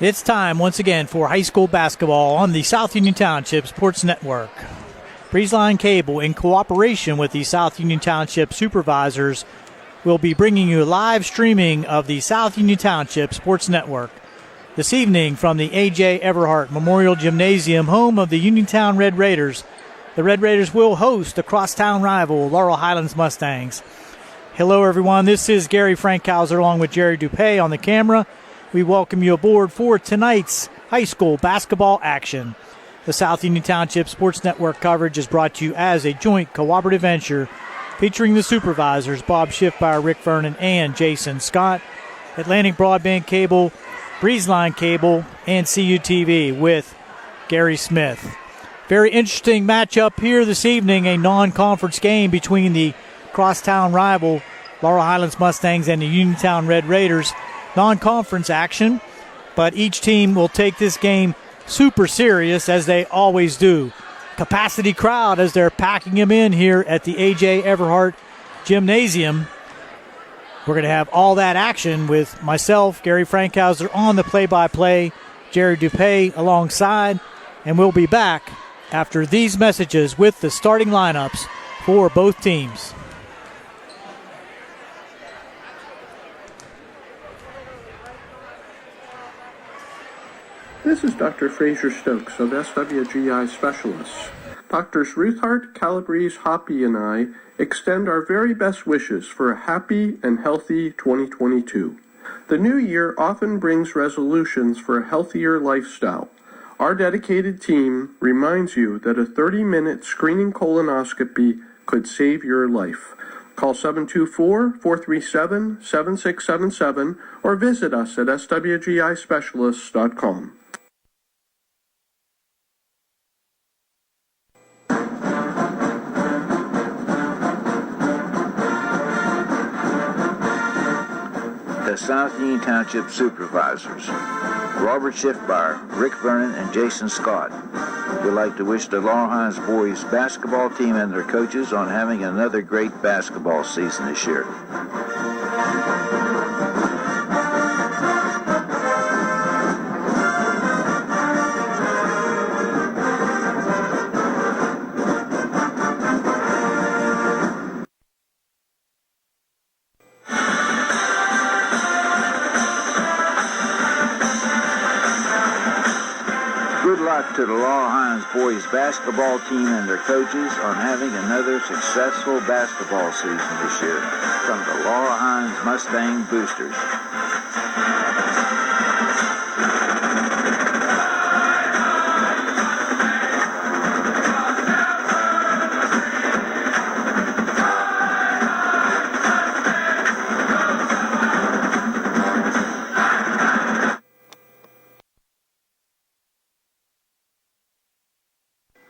It's time once again for high school basketball on the South Union Township Sports Network. Breezeline Cable, in cooperation with the South Union Township Supervisors, will be bringing you live streaming of the South Union Township Sports Network. This evening from the A.J. Everhart Memorial Gymnasium, home of the Uniontown Red Raiders, the Red Raiders will host the crosstown rival Laurel Highlands Mustangs. Hello, everyone. This is Gary Frankhauser along with Jerry Dupay on the camera. We welcome you aboard for tonight's high school basketball action. The South Union Township Sports Network coverage is brought to you as a joint cooperative venture featuring the supervisors Bob Schiffbauer, Rick Vernon, and Jason Scott, Atlantic Broadband Cable, Breezeline Cable, and CUTV with Gary Smith. Very interesting matchup here this evening, a non-conference game between the crosstown rival Laurel Highlands Mustangs and the Uniontown Red Raiders. Non-conference action, but each team will take this game super serious as they always do. Capacity crowd as they're packing them in here at the A.J. Everhart Gymnasium. We're going to have all that action with myself, Gary Frankhauser, on the play-by-play, Jerry Dupay alongside, and we'll be back after these messages with the starting lineups for both teams. This is Dr. Fraser Stokes of SWGI Specialists. Doctors Ruthart, Calabrese, Hoppy, and I extend our very best wishes for a happy and healthy 2022. The new year often brings resolutions for a healthier lifestyle. Our dedicated team reminds you that a 30-minute screening colonoscopy could save your life. Call 724-437-7677 or visit us at swgispecialists.com. The South Union Township Supervisors, Robert Schiffbauer, Rick Vernon, and Jason Scott, would like to wish the Laurel Highlands boys basketball team and their coaches on having another great basketball season this year. To the Laurel Highlands boys basketball team and their coaches on having another successful basketball season this year from the Laurel Highlands Mustang Boosters.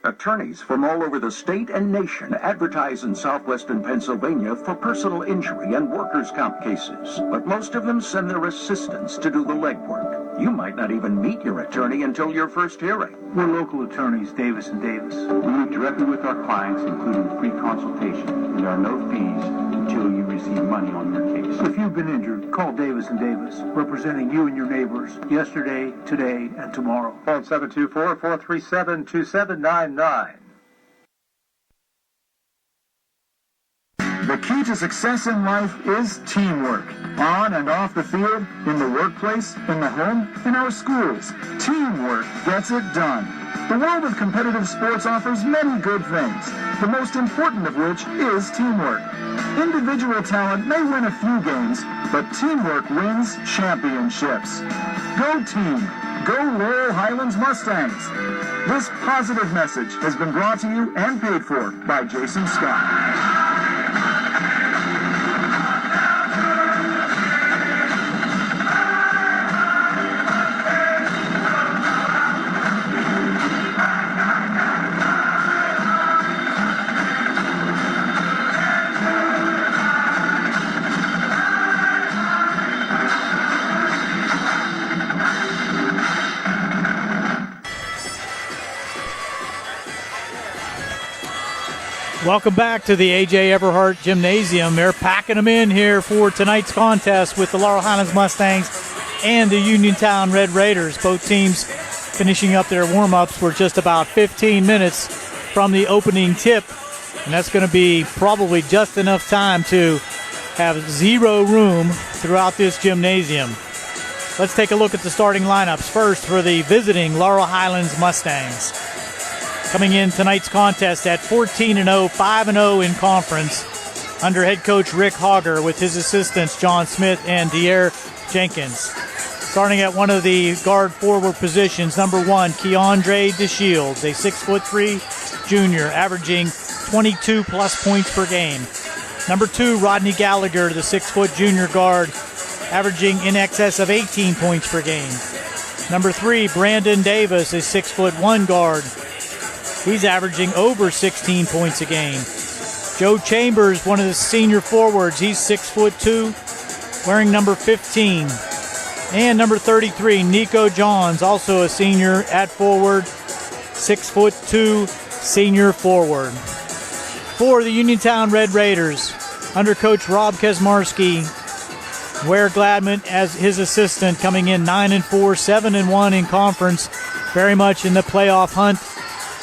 Attorneys from all over the state and nation advertise in southwestern Pennsylvania for personal injury and workers' comp cases, but most of them send their assistants to do the legwork. You might not even meet your attorney until your first hearing. We're local attorneys, Davis & Davis. We meet directly with our clients, including free consultation. There are no fees until you receive money on your case. If you've been injured, call Davis & Davis, representing you and your neighbors yesterday, today, and tomorrow. Phone 724-437-2799. The key to success in life is teamwork. On and off the field, in the workplace, in the home, in our schools. Teamwork gets it done. The world of competitive sports offers many good things, the most important of which is teamwork. Individual talent may win a few games, but teamwork wins championships. Go team! Go Laurel Highlands Mustangs! This positive message has been brought to you and paid for by Jason Scott. Welcome back to the A.J. Everhart Gymnasium. They're packing them in here for tonight's contest with the Laurel Highlands Mustangs and the Uniontown Red Raiders. Both teams finishing up their warm-ups were just about 15 minutes from the opening tip, and that's going to be probably just enough time to have zero room throughout this gymnasium. Let's take a look at the starting lineups. First, for the visiting Laurel Highlands Mustangs. Coming in tonight's contest at 14-0, 5-0 in conference, under head coach Rick Hogger with his assistants John Smith and Dier Jenkins. Starting at one of the guard forward positions, number 1, Keandre DeShields, a 6'3" junior, averaging 22-plus points per game. Number 2, Rodney Gallagher, the 6' junior guard, averaging in excess of 18 points per game. Number 3, Brandon Davis, a 6'1" guard. He's averaging over 16 points a game. Joe Chambers, one of the senior forwards, he's 6'2", wearing number 15. And number 33, Nico Johns, also a senior at forward, 6'2", senior forward. For the Uniontown Red Raiders, under coach Rob Kesmarski, Ware Gladman as his assistant, coming in 9-4, 7-1 in conference, very much in the playoff hunt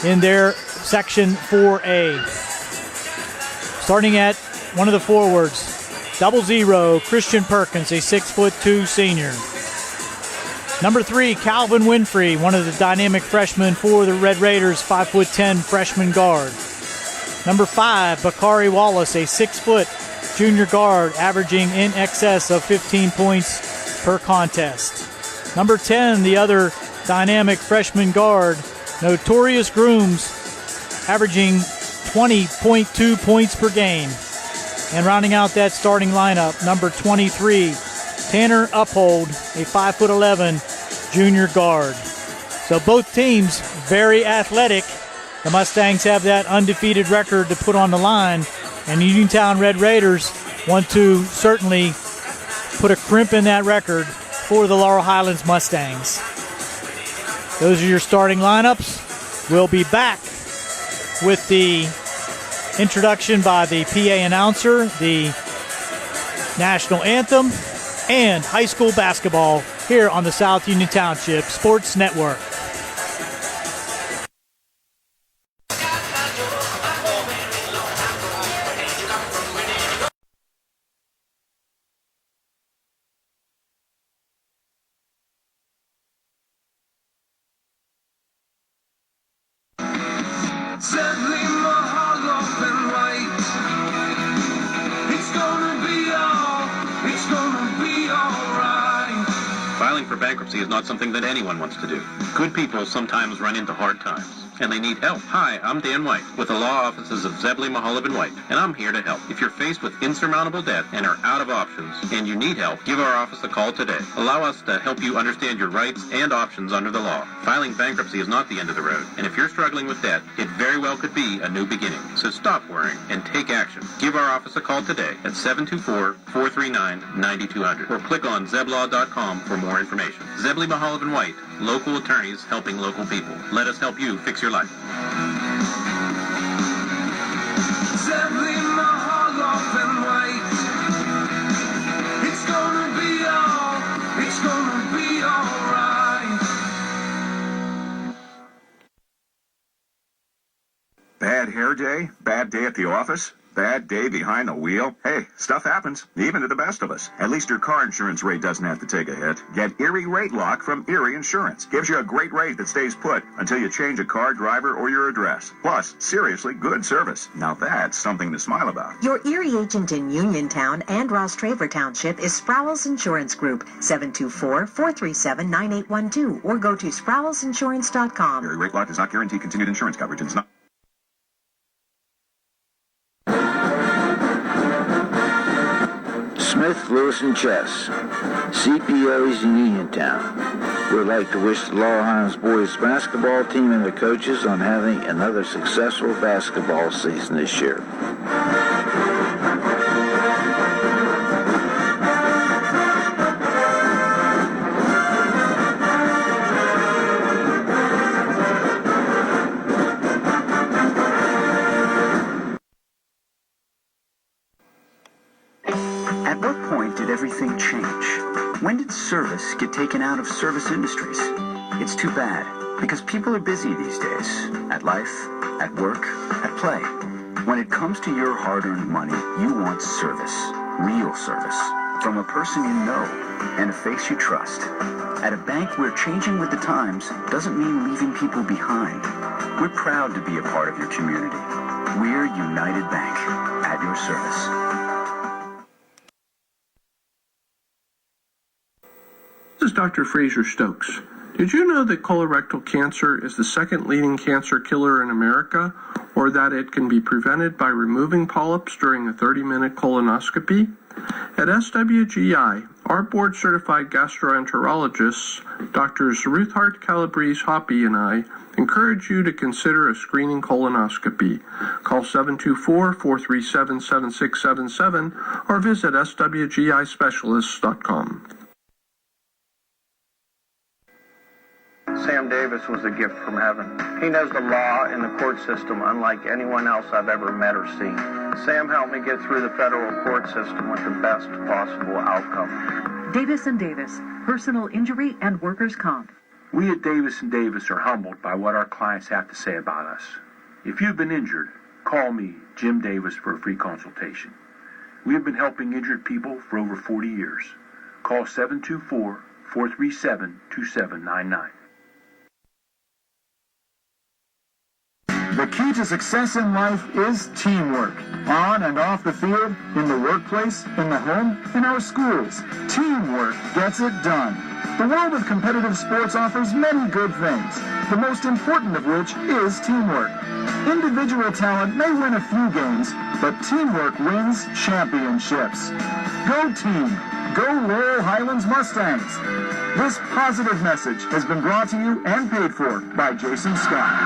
in their Section 4A. Starting at one of the forwards, 00, Christian Perkins, a 6'2" senior. Number 3, Calvin Winfrey, one of the dynamic freshmen for the Red Raiders, 5'10" freshman guard. Number 5, Bakari Wallace, a 6' junior guard, averaging in excess of 15 points per contest. Number 10, the other dynamic freshman guard, Notorious Grooms, averaging 20.2 points per game. And rounding out that starting lineup, number 23, Tanner Uphold, a 5'11" junior guard. So both teams very athletic. The Mustangs have that undefeated record to put on the line, and the Uniontown Red Raiders want to certainly put a crimp in that record for the Laurel Highlands Mustangs. Those are your starting lineups. We'll be back with the introduction by the PA announcer, the national anthem, and high school basketball here on the South Union Township Sports Network. Is not something that anyone wants to do. Good people sometimes run into hard times, and they need help. Hi, I'm Dan White with the law offices of Zebley, Maholob & White, and I'm here to help. If you're faced with insurmountable debt and are out of options and you need help, give our office a call today. Allow us to help you understand your rights and options under the law. Filing bankruptcy is not the end of the road, and if you're struggling with debt, it very well could be a new beginning. So stop worrying and take action. Give our office a call today at 724-439-9200 or click on zeblaw.com for more information. Zebley, Maholob & White, local attorneys helping local people. Let us help you fix your life. Zebley, Maholob & White. It's gonna be all right. Bad hair day? Bad day at the office? Bad day behind the wheel? Hey, stuff happens, even to the best of us. At least your car insurance rate doesn't have to take a hit. Get Erie Rate Lock from Erie Insurance. Gives you a great rate that stays put until you change a car, driver, or your address. Plus, seriously good service. Now that's something to smile about. Your Erie agent in Uniontown and Ross Traver Township is Sproul's Insurance Group, 724-437-9812, or go to sproulsinsurance.com. Erie Rate Lock does not guarantee continued insurance coverage and does not... Smith, Lewis, and Chess, CPOs in Uniontown. We'd like to wish the Laurel Highlands boys basketball team and their coaches on having another successful basketball season this year. At what point did everything change? When did service get taken out of service industries? It's too bad, because people are busy these days. At life, at work, at play. When it comes to your hard-earned money, you want service. Real service. From a person you know and a face you trust. At a bank where changing with the times doesn't mean leaving people behind. We're proud to be a part of your community. We're United Bank, at your service. This is Dr. Fraser Stokes. Did you know that colorectal cancer is the second leading cancer killer in America, or that it can be prevented by removing polyps during a 30-minute colonoscopy? At SWGI, our board-certified gastroenterologists, Drs. Ruthart, Calabrese, Hoppy, and I, encourage you to consider a screening colonoscopy. Call 724-437-7677 or visit swgispecialists.com. Sam Davis was a gift from heaven. He knows the law and the court system unlike anyone else I've ever met or seen. Sam helped me get through the federal court system with the best possible outcome. Davis & Davis, personal injury and workers' comp. We at Davis & Davis are humbled by what our clients have to say about us. If you've been injured, call me, Jim Davis, for a free consultation. We have been helping injured people for over 40 years. Call 724-437-2799. The key to success in life is teamwork. On and off the field, in the workplace, in the home, in our schools. Teamwork gets it done. The world of competitive sports offers many good things, the most important of which is teamwork. Individual talent may win a few games, but teamwork wins championships. Go team! Go Laurel Highlands Mustangs! This positive message has been brought to you and paid for by Jason Scott.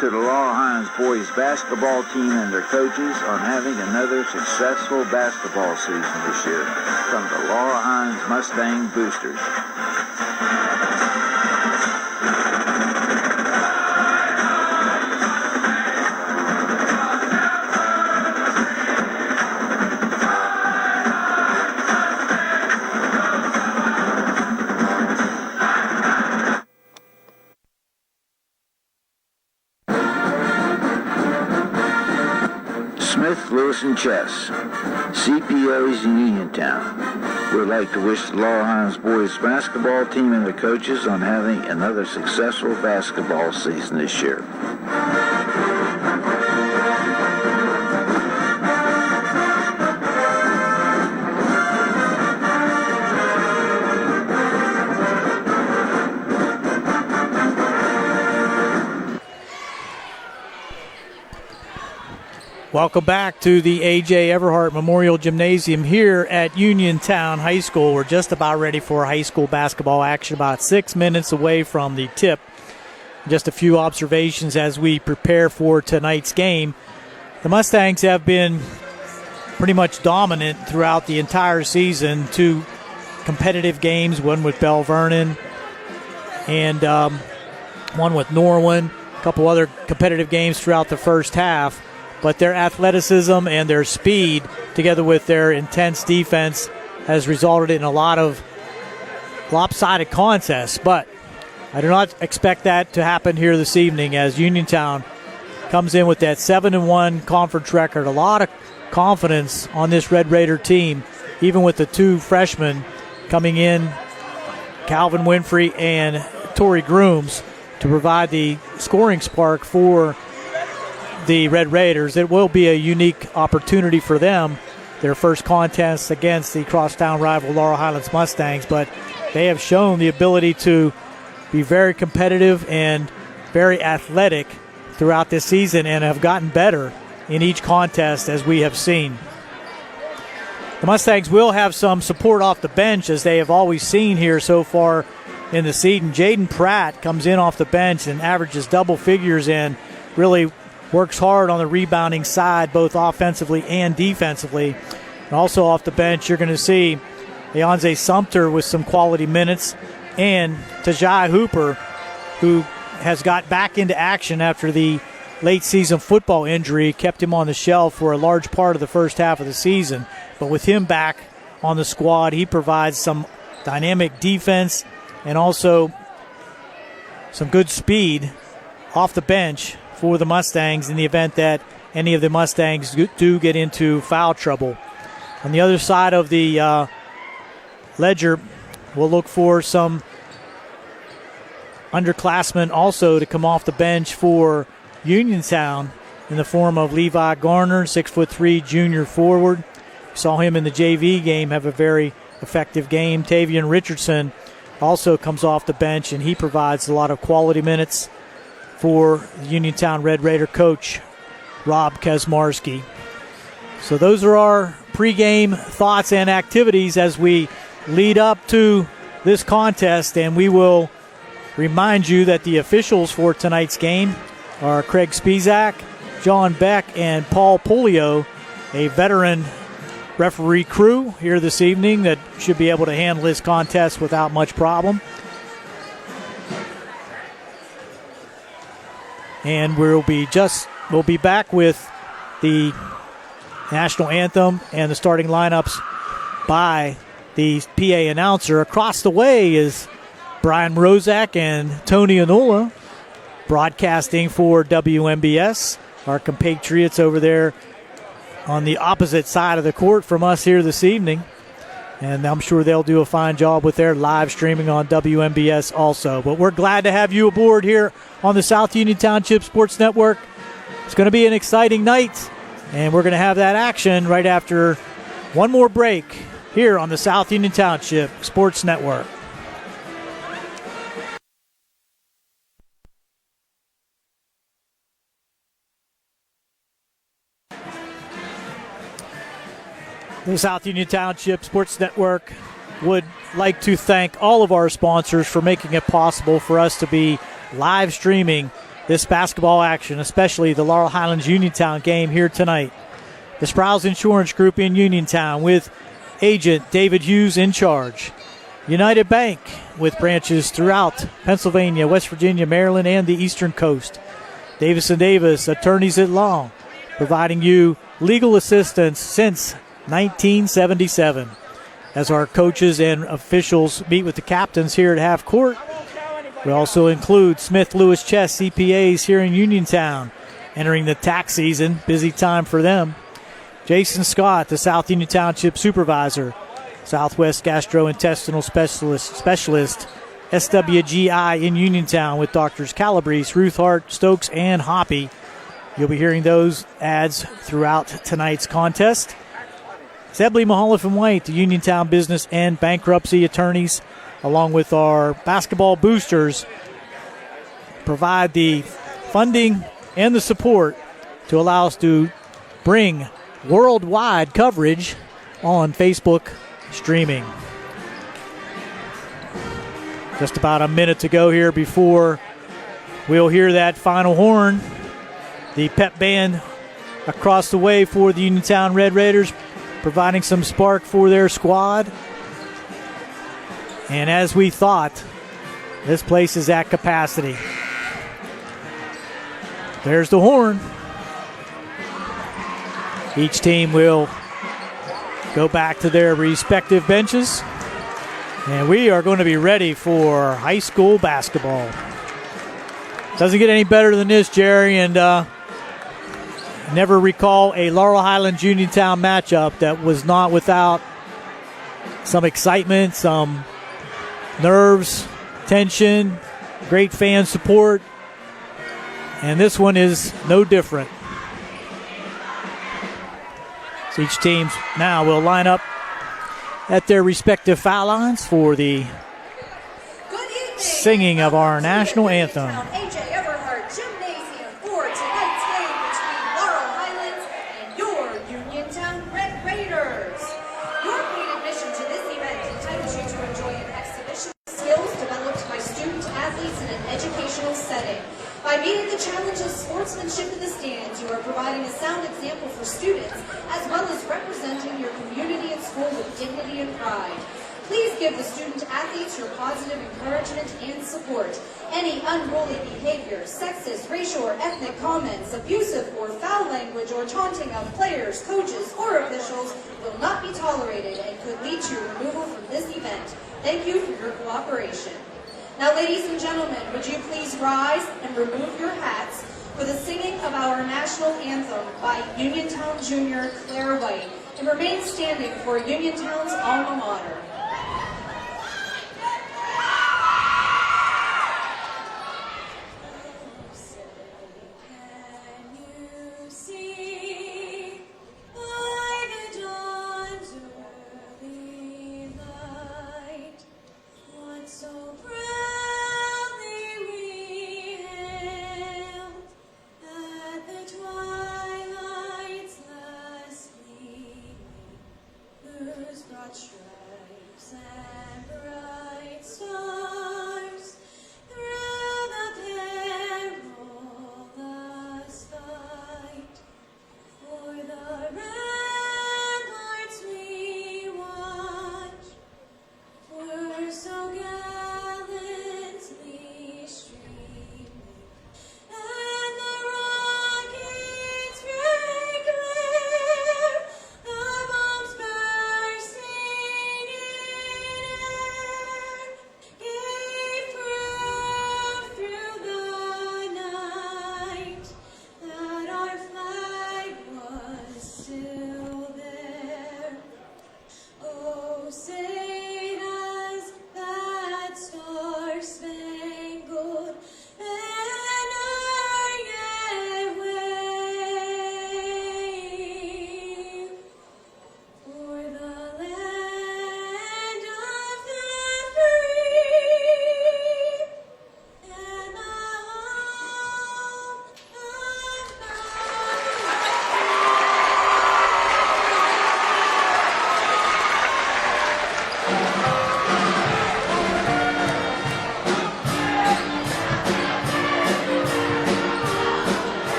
To the Laurel Highlands boys basketball team and their coaches on having another successful basketball season this year from the Laurel Highlands Mustang Boosters. Lewis and Chess, CPOs in Uniontown. We'd like to wish the Laurel Highlands boys basketball team and their coaches on having another successful basketball season this year. Welcome back to the A.J. Everhart Memorial Gymnasium here at Uniontown High School. We're just about ready for high school basketball action, about 6 minutes away from the tip. Just a few observations as we prepare for tonight's game. The Mustangs have been pretty much dominant throughout the entire season. 2 competitive games, one with Bell Vernon and one with Norwin, a couple other competitive games throughout the first half. But their athleticism and their speed, together with their intense defense, has resulted in a lot of lopsided contests. But I do not expect that to happen here this evening as Uniontown comes in with that 7-1 conference record. A lot of confidence on this Red Raider team, even with the 2 freshmen coming in, Calvin Winfrey and Torrey Grooms, to provide the scoring spark for the Red Raiders. It will be a unique opportunity for them, their first contest against the crosstown rival Laurel Highlands Mustangs, but they have shown the ability to be very competitive and very athletic throughout this season and have gotten better in each contest as we have seen. The Mustangs will have some support off the bench, as they have always seen here so far in the season. Jaden Pratt comes in off the bench and averages double figures and really works hard on the rebounding side, both offensively and defensively. And also off the bench, you're going to see Leonze Sumter with some quality minutes, and Tajai Hooper, who has got back into action after the late season football injury, kept him on the shelf for a large part of the first half of the season. But with him back on the squad, he provides some dynamic defense and also some good speed off the bench for the Mustangs in the event that any of the Mustangs do get into foul trouble. On the other side of the ledger, we'll look for some underclassmen also to come off the bench for Uniontown in the form of Levi Garner, 6'3" junior forward. Saw him in the JV game have a very effective game. Tavian Richardson also comes off the bench, and he provides a lot of quality minutes for the Uniontown Red Raider coach, Rob Kaczmarski. So those are our pregame thoughts and activities as we lead up to this contest, and we will remind you that the officials for tonight's game are Craig Spizak, John Beck, and Paul Polio, a veteran referee crew here this evening that should be able to handle this contest without much problem. And we'll be back with the national anthem and the starting lineups by the PA announcer. Across the way is Brian Rozak and Tony Anola broadcasting for WMBS, our compatriots over there on the opposite side of the court from us here this evening. And I'm sure they'll do a fine job with their live streaming on WMBS also. But we're glad to have you aboard here on the South Union Township Sports Network. It's going to be an exciting night, and we're going to have that action right after one more break here on the South Union Township Sports Network. The South Union Township Sports Network would like to thank all of our sponsors for making it possible for us to be live streaming this basketball action, especially the Laurel Highlands Uniontown game here tonight. The Sprouse Insurance Group in Uniontown with agent David Hughes in charge. United Bank with branches throughout Pennsylvania, West Virginia, Maryland, and the Eastern Coast. Davis & Davis, attorneys at law, providing you legal assistance since 1977. As our coaches and officials meet with the captains here at half court, we also include Smith Lewis Chess CPAs here in Uniontown, entering the tax season. Busy time for them. Jason Scott, the South Union Township Supervisor, Southwest Gastrointestinal Specialist, SWGI in Uniontown with Doctors Calabrese, Ruthart, Stokes, and Hoppy. You'll be hearing those ads throughout tonight's contest. Zebley, Mahaloff & White, the Uniontown business and bankruptcy attorneys, along with our basketball boosters, provide the funding and the support to allow us to bring worldwide coverage on Facebook streaming. Just about a minute to go here before we'll hear that final horn. The pep band across the way for the Uniontown Red Raiders, providing some spark for their squad. And as we thought, this place is at capacity. There's the horn. Each team will go back to their respective benches. And we are going to be ready for high school basketball. Doesn't get any better than this, Jerry, and never recall a Laurel Highlands Uniontown matchup that was not without some excitement, some nerves, tension, great fan support, and this one is no different. So each team now will line up at their respective foul lines for the singing of our national anthem. challenges sportsmanship in the stands, you are providing a sound example for students, as well as representing your community and school with dignity and pride. Please give the student athletes your positive encouragement and support. Any unruly behavior, sexist, racial, or ethnic comments, abusive or foul language, or taunting of players, coaches, or officials will not be tolerated and could lead to removal from this event. Thank you for your cooperation. Now, ladies and gentlemen, would you please rise and remove your hats for the singing of our national anthem by Uniontown Junior Claire White, and remain standing for Uniontown's alma mater.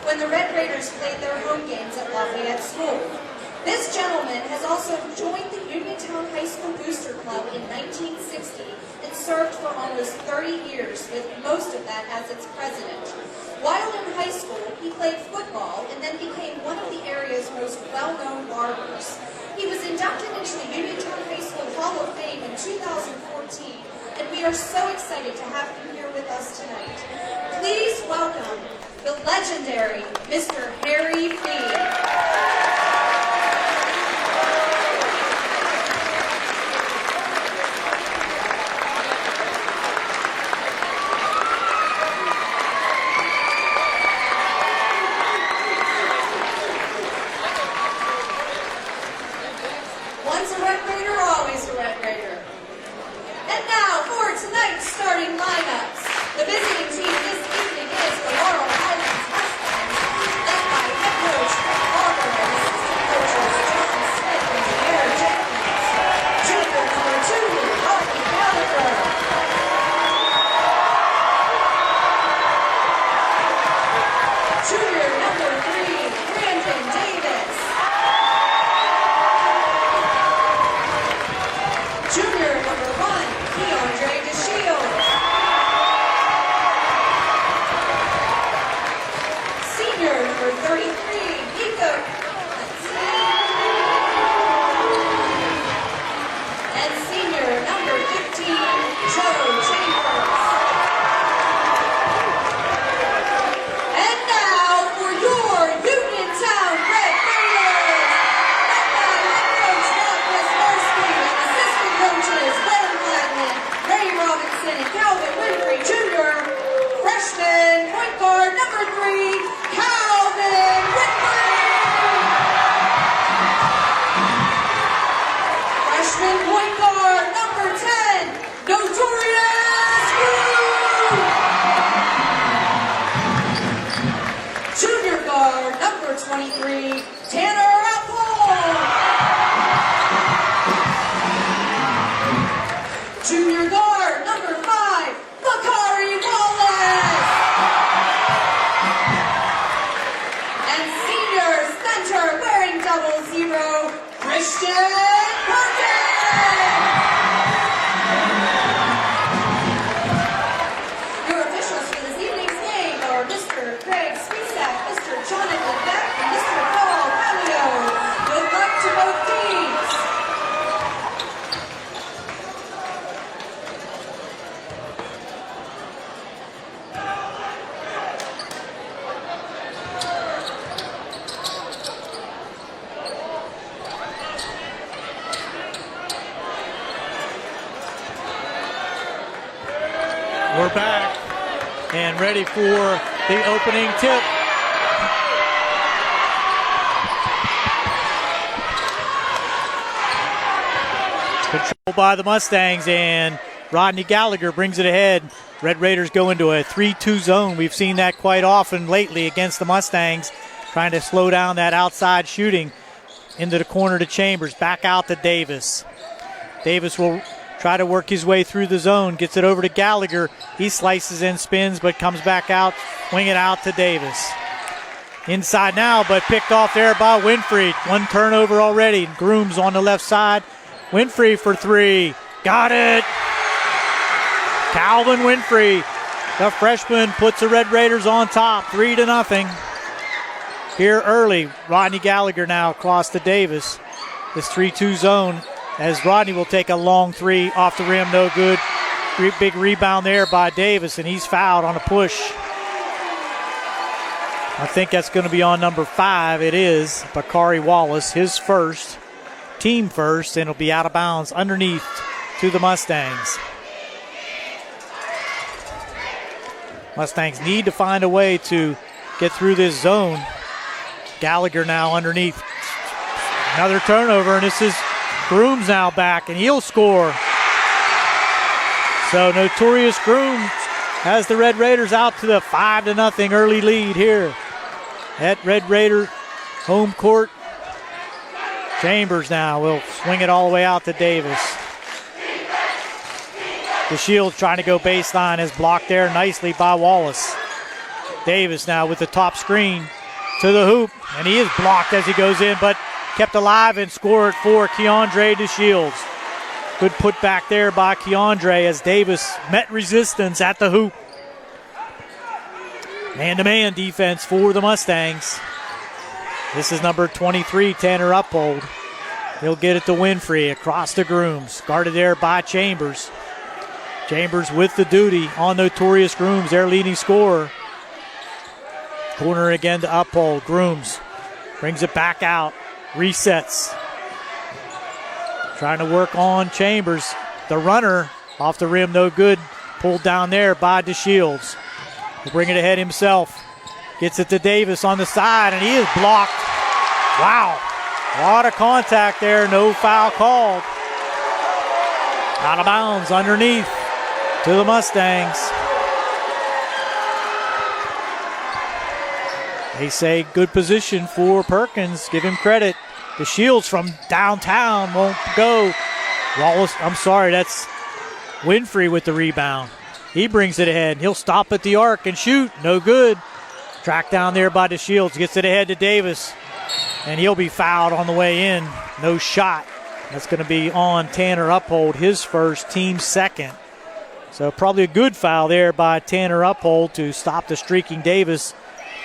When the Red Raiders played their home games at Lafayette School. This gentleman has also joined the Uniontown High School Booster Club in 1960 and served for almost 30 years, with most of that as its president. While in high school, he played football and then became one of the area's most well-known barbers. He was inducted into the Uniontown High School Hall of Fame in 2014, and we are so excited to have him here with us tonight. Please welcome the legendary Mr. Harry Fee. Once a Red Raider, always a Red Raider. And now for tonight's starting lineups. The visiting team this evening is the Laurel Highlands Huskies, led by head coach Rick Barber number 3, Calvin Whitford. Freshman point guard, number 10, Notorious Groove. Junior guard, number 23, Tanner Apple. Junior guard, number 5, Bakari Wallace. And senior center wearing 00, Christian Perkins. Your officials for this evening's game are Mr. Craig Spisak, Mr. Jonathan Beck, and Mr. Paul Palio. Good luck to both teams. We're back and ready for the opening tip. Controlled by the Mustangs, and Rodney Gallagher brings it ahead. Red Raiders go into a 3-2 zone. We've seen that quite often lately against the Mustangs, trying to slow down that outside shooting. Into the corner to Chambers, back out to Davis. Davis will try to work his way through the zone, gets it over to Gallagher. He slices and spins, but comes back out, wing it out to Davis. Inside now, but picked off there by Winfrey. One turnover already. Grooms on the left side. Winfrey for 3. Got it. Calvin Winfrey, the freshman, puts the Red Raiders on top, 3-0. Here early, Rodney Gallagher now across to Davis. This 3-2 zone, as Rodney will take a long 3 off the rim, no good. Big rebound there by Davis, and he's fouled on a push. I think that's going to be on number 5. It is Bakari Wallace, his first, team first, and it'll be out of bounds underneath to the Mustangs. Mustangs need to find a way to get through this zone. Gallagher now underneath. Another turnover, and this is Grooms now back, and he'll score. So Notorious Grooms has the Red Raiders out to the 5-0 early lead here at Red Raider home court. Chambers now will swing it all the way out to Davis. The Shields trying to go baseline is blocked there nicely by Wallace. Davis now with the top screen to the hoop, and he is blocked as he goes in, but kept alive and scored for Keandre DeShields. Good put back there by Keandre as Davis met resistance at the hoop. Man-to-man defense for the Mustangs. This is number 23, Tanner Uphold. He'll get it to Winfrey across the Grooms. Guarded there by Chambers. Chambers with the duty on Notorious Grooms, their leading scorer. Corner again to Uphold. Grooms brings it back out. Resets. Trying to work on Chambers. The runner off the rim, no good. Pulled down there by DeShields. He'll bring it ahead himself. Gets it to Davis on the side, and he is blocked. Wow. A lot of contact there. No foul called. Out of bounds underneath to the Mustangs. They say good position for Perkins. Give him credit. The Shields from downtown won't go. Wallace, I'm sorry, that's Winfrey with the rebound. He brings it ahead. He'll stop at the arc and shoot. No good. Tracked down there by the Shields. Gets it ahead to Davis. And he'll be fouled on the way in. No shot. That's going to be on Tanner Uphold, his first, team second. So probably a good foul there by Tanner Uphold to stop the streaking Davis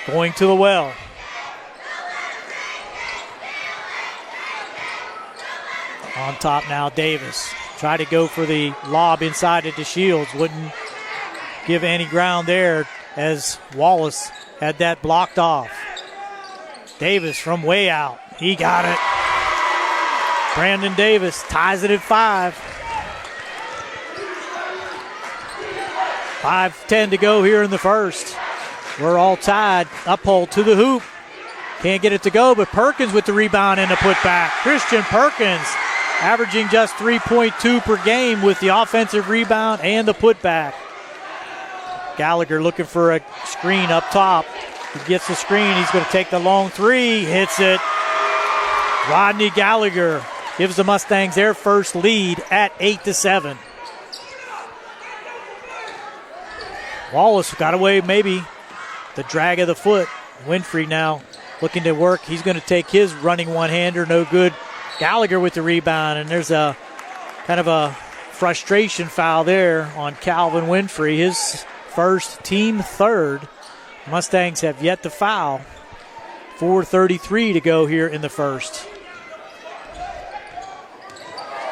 going to the well. On top now, Davis. Tried to go for the lob inside to DeShields. Wouldn't give any ground there as Wallace had that blocked off. Davis from way out. He got it. Brandon Davis ties it at 5. 5:10 to go here in the first. We're all tied. Uphold to the hoop. Can't get it to go, but Perkins with the rebound and the putback. Christian Perkins averaging just 3.2 per game with the offensive rebound and the putback. Gallagher looking for a screen up top. He gets the screen. He's going to take the long three. Hits it. Rodney Gallagher gives the Mustangs their first lead at 8-7. Wallace got away maybe. The drag of the foot. Winfrey now looking to work. He's going to take his running one-hander. No good. Gallagher with the rebound, and there's a kind of a frustration foul there on Calvin Winfrey. His first, team third. Mustangs have yet to foul. 4:33 to go here in the first.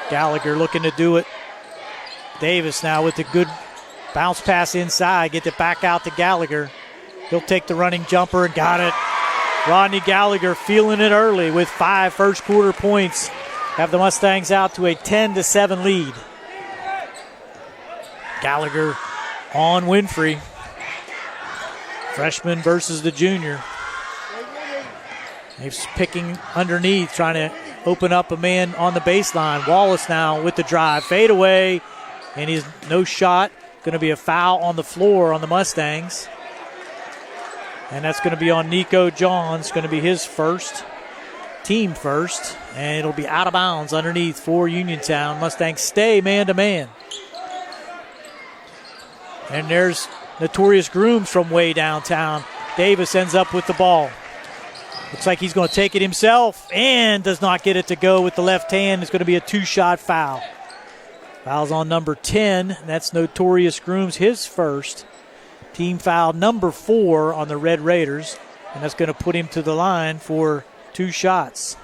Gallagher looking to do it. Davis now with the good bounce pass inside. Get it back out to Gallagher. He'll take the running jumper and got it. Rodney Gallagher feeling it early with 5 first quarter points. Have the Mustangs out to a 10-7 lead. Gallagher on Winfrey. Freshman versus the junior. He's picking underneath, trying to open up a man on the baseline. Wallace now with the drive. Fade away, and he's no shot. Going to be a foul on the floor on the Mustangs. And that's going to be on Nico Johns. Going to be his first, team first. And it'll be out of bounds underneath for Uniontown. Mustangs stay man-to-man. And there's Notorious Grooms from way downtown. Davis ends up with the ball. Looks like he's going to take it himself and does not get it to go with the left hand. It's going to be a 2-shot foul. Foul's on number 10. That's Notorious Grooms, his first. Team foul number 4 on the Red Raiders. And that's going to put him to the line for 2 shots.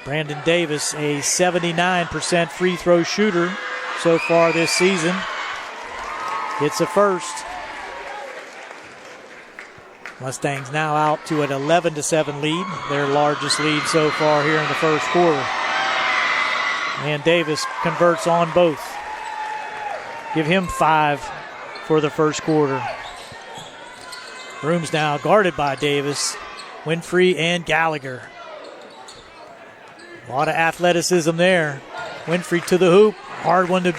Brandon Davis, a 79% free throw shooter so far this season. Gets a first. Mustangs now out to an 11-7 lead, their largest lead so far here in the first quarter. And Davis converts on both. Give him 5 for the first quarter. Grooms now guarded by Davis, Winfrey, and Gallagher. A lot of athleticism there. Winfrey to the hoop. Hard one to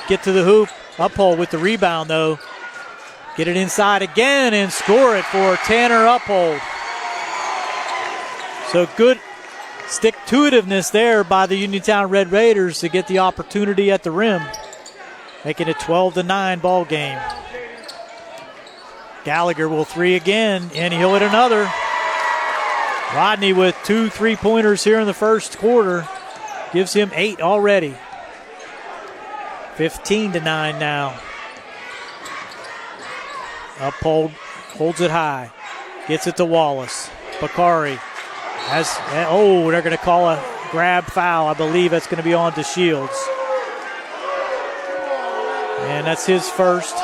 get to the hoop. Uphold with the rebound, though. Get it inside again and score it for Tanner Uphold. So good stick-to-itiveness there by the Uniontown Red Raiders to get the opportunity at the rim. Making it 12-9 ball game. Gallagher will 3 again, and he'll hit another. Rodney with 2 3-pointers here in the first quarter. Gives him 8 already. 15-9 now. Uphold holds it high. Gets it to Wallace. Bakari has, they're going to call a grab foul. I believe that's going to be on to Shields. And that's his first.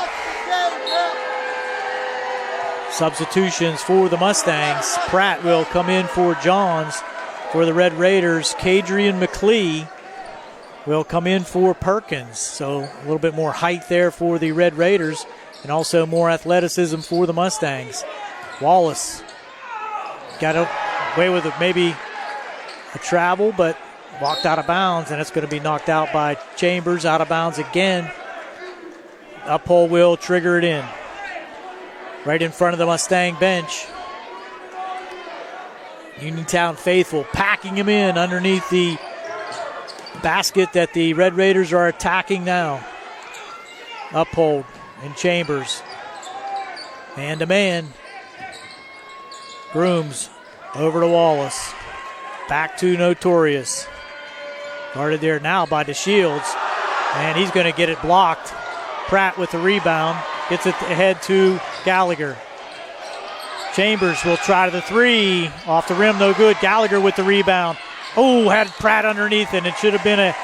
Substitutions for the Mustangs. Pratt will come in for Johns. For the Red Raiders, Kadrian McLee will come in for Perkins. So a little bit more height there for the Red Raiders. And also more athleticism for the Mustangs. Wallace got away with maybe a travel, but walked out of bounds, and it's going to be knocked out by Chambers. Out of bounds again. Uphold will trigger it in. Right in front of the Mustang bench. Uniontown faithful packing him in underneath the basket that the Red Raiders are attacking now. Uphold. And Chambers. Man-to-man. Grooms over to Wallace. Back to Notorious. Guarded there now by DeShields. And he's going to get it blocked. Pratt with the rebound. Gets it ahead to Gallagher. Chambers will try the 3. Off the rim, no good. Gallagher with the rebound. Oh, had Pratt underneath it. It should have been a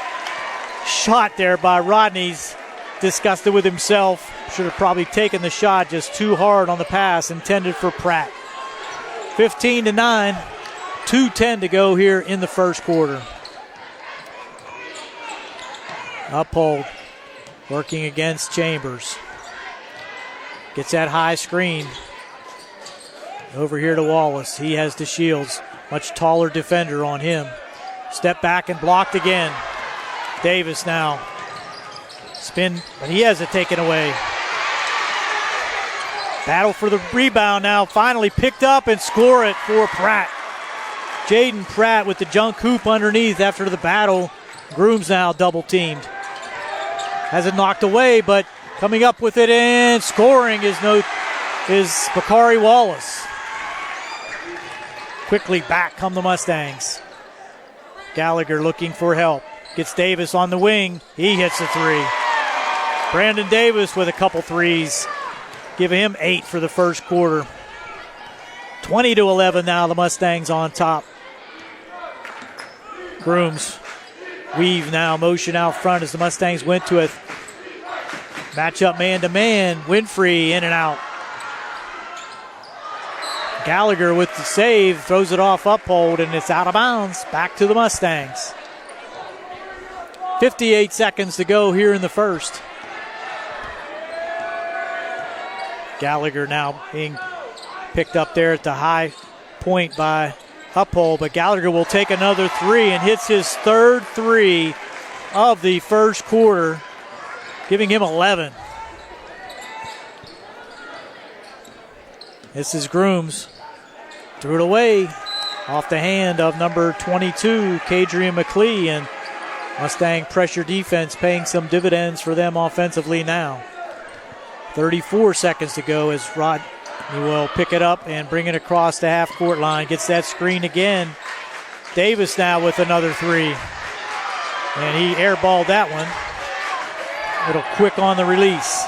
shot there by Rodney's. Disgusted with himself. Should have probably taken the shot, just too hard on the pass intended for Pratt. 15-9, 2:10 to go here in the first quarter. Uphold working against Chambers. Gets that high screen. Over here to Wallace. He has the shields. Much taller defender on him. Step back and blocked again. Davis now. Spin, but he has it taken away. Battle for the rebound now. Finally picked up and score it for Pratt. Jaden Pratt with the junk hoop underneath after the battle. Grooms now double teamed. Has it knocked away, but coming up with it and scoring is Bakari Wallace. Quickly back come the Mustangs. Gallagher looking for help. Gets Davis on the wing. He hits a three. Brandon Davis with a couple threes. Give him 8 for the first quarter. 20-11 now, the Mustangs on top. Grooms weave now, motion out front as the Mustangs went to a matchup man-to-man. Winfrey in and out. Gallagher with the save, throws it off Uphold, and it's out of bounds. Back to the Mustangs. 58 seconds to go here in the first. Gallagher now being picked up there at the high point by Uphold, but Gallagher will take another three and hits his third three of the first quarter, giving him 11. This is Grooms. Threw it away off the hand of number 22, Kadrian McClee, and Mustang pressure defense paying some dividends for them offensively now. 34 seconds to go as Rodney will pick it up and bring it across the half-court line. Gets that screen again. Davis now with another three. And he airballed that one. Little quick on the release.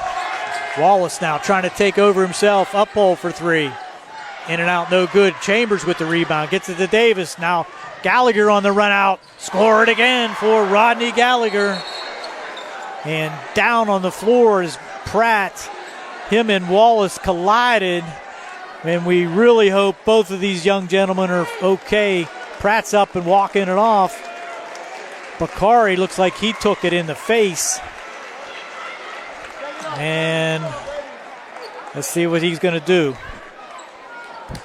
Wallace now trying to take over himself. Uphold for three. In and out, no good. Chambers with the rebound. Gets it to Davis. Now Gallagher on the run out. Score it again for Rodney Gallagher. And down on the floor is Pratt. Him and Wallace collided, and we really hope both of these young gentlemen are okay. Pratt's up and walking it off. Bakari looks like he took it in the face. And let's see what he's going to do. I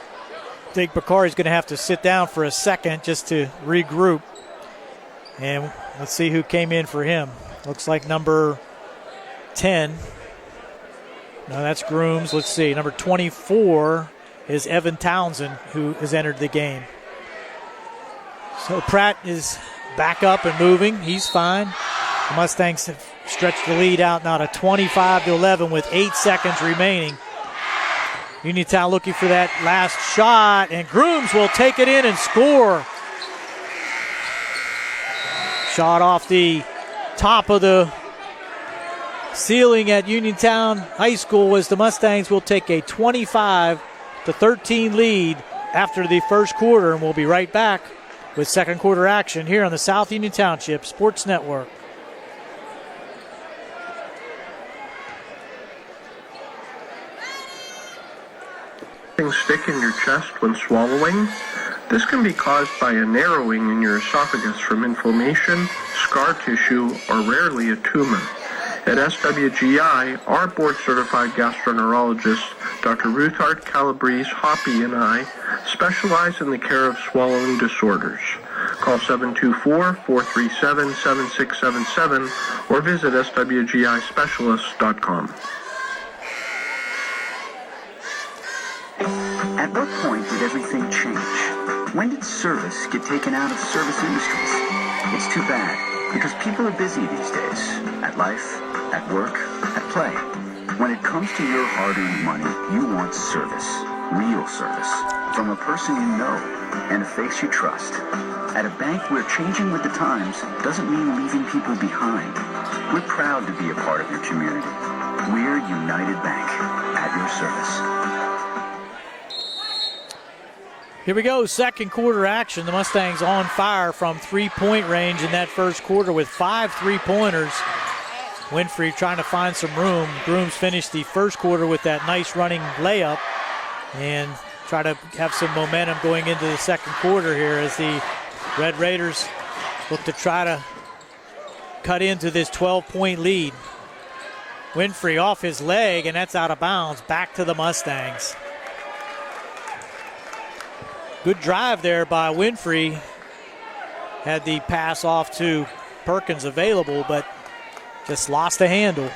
think Bakari's going to have to sit down for a second just to regroup. And let's see who came in for him. Looks like number 10. No, that's Grooms. Let's see. Number 24 is Evan Townsend, who has entered the game. So Pratt is back up and moving. He's fine. The Mustangs have stretched the lead out now to 25-11 with 8 seconds remaining. Uniontown looking for that last shot, and Grooms will take it in and score. Shot off the top of the ceiling at Uniontown High School as the Mustangs will take a 25-13 lead after the first quarter, and we'll be right back with second quarter action here on the South Union Township Sports Network. Stick in your chest when swallowing. This can be caused by a narrowing in your esophagus from inflammation, scar tissue, or rarely a tumor. At SWGI, our board-certified gastroenterologist, Dr. Ruthart Calabrese Hoppy, and I specialize in the care of swallowing disorders. Call 724-437-7677 or visit swgispecialist.com. At what point did everything change? When did service get taken out of service industries? It's too bad, because people are busy these days. At life, at work, at play. When it comes to your hard-earned money, you want service. Real service. From a person you know and a face you trust. At a bank where changing with the times doesn't mean leaving people behind. We're proud to be a part of your community. We're United Bank, at your service. Here we go, second quarter action. The Mustangs on fire from three-point range in that first quarter with 5 3-pointers. Winfrey trying to find some room. Grooms finished the first quarter with that nice running layup and try to have some momentum going into the second quarter here as the Red Raiders look to try to cut into this 12-point lead. Winfrey off his leg, and that's out of bounds. Back to the Mustangs. Good drive there by Winfrey. Had the pass off to Perkins available, but just lost the handle.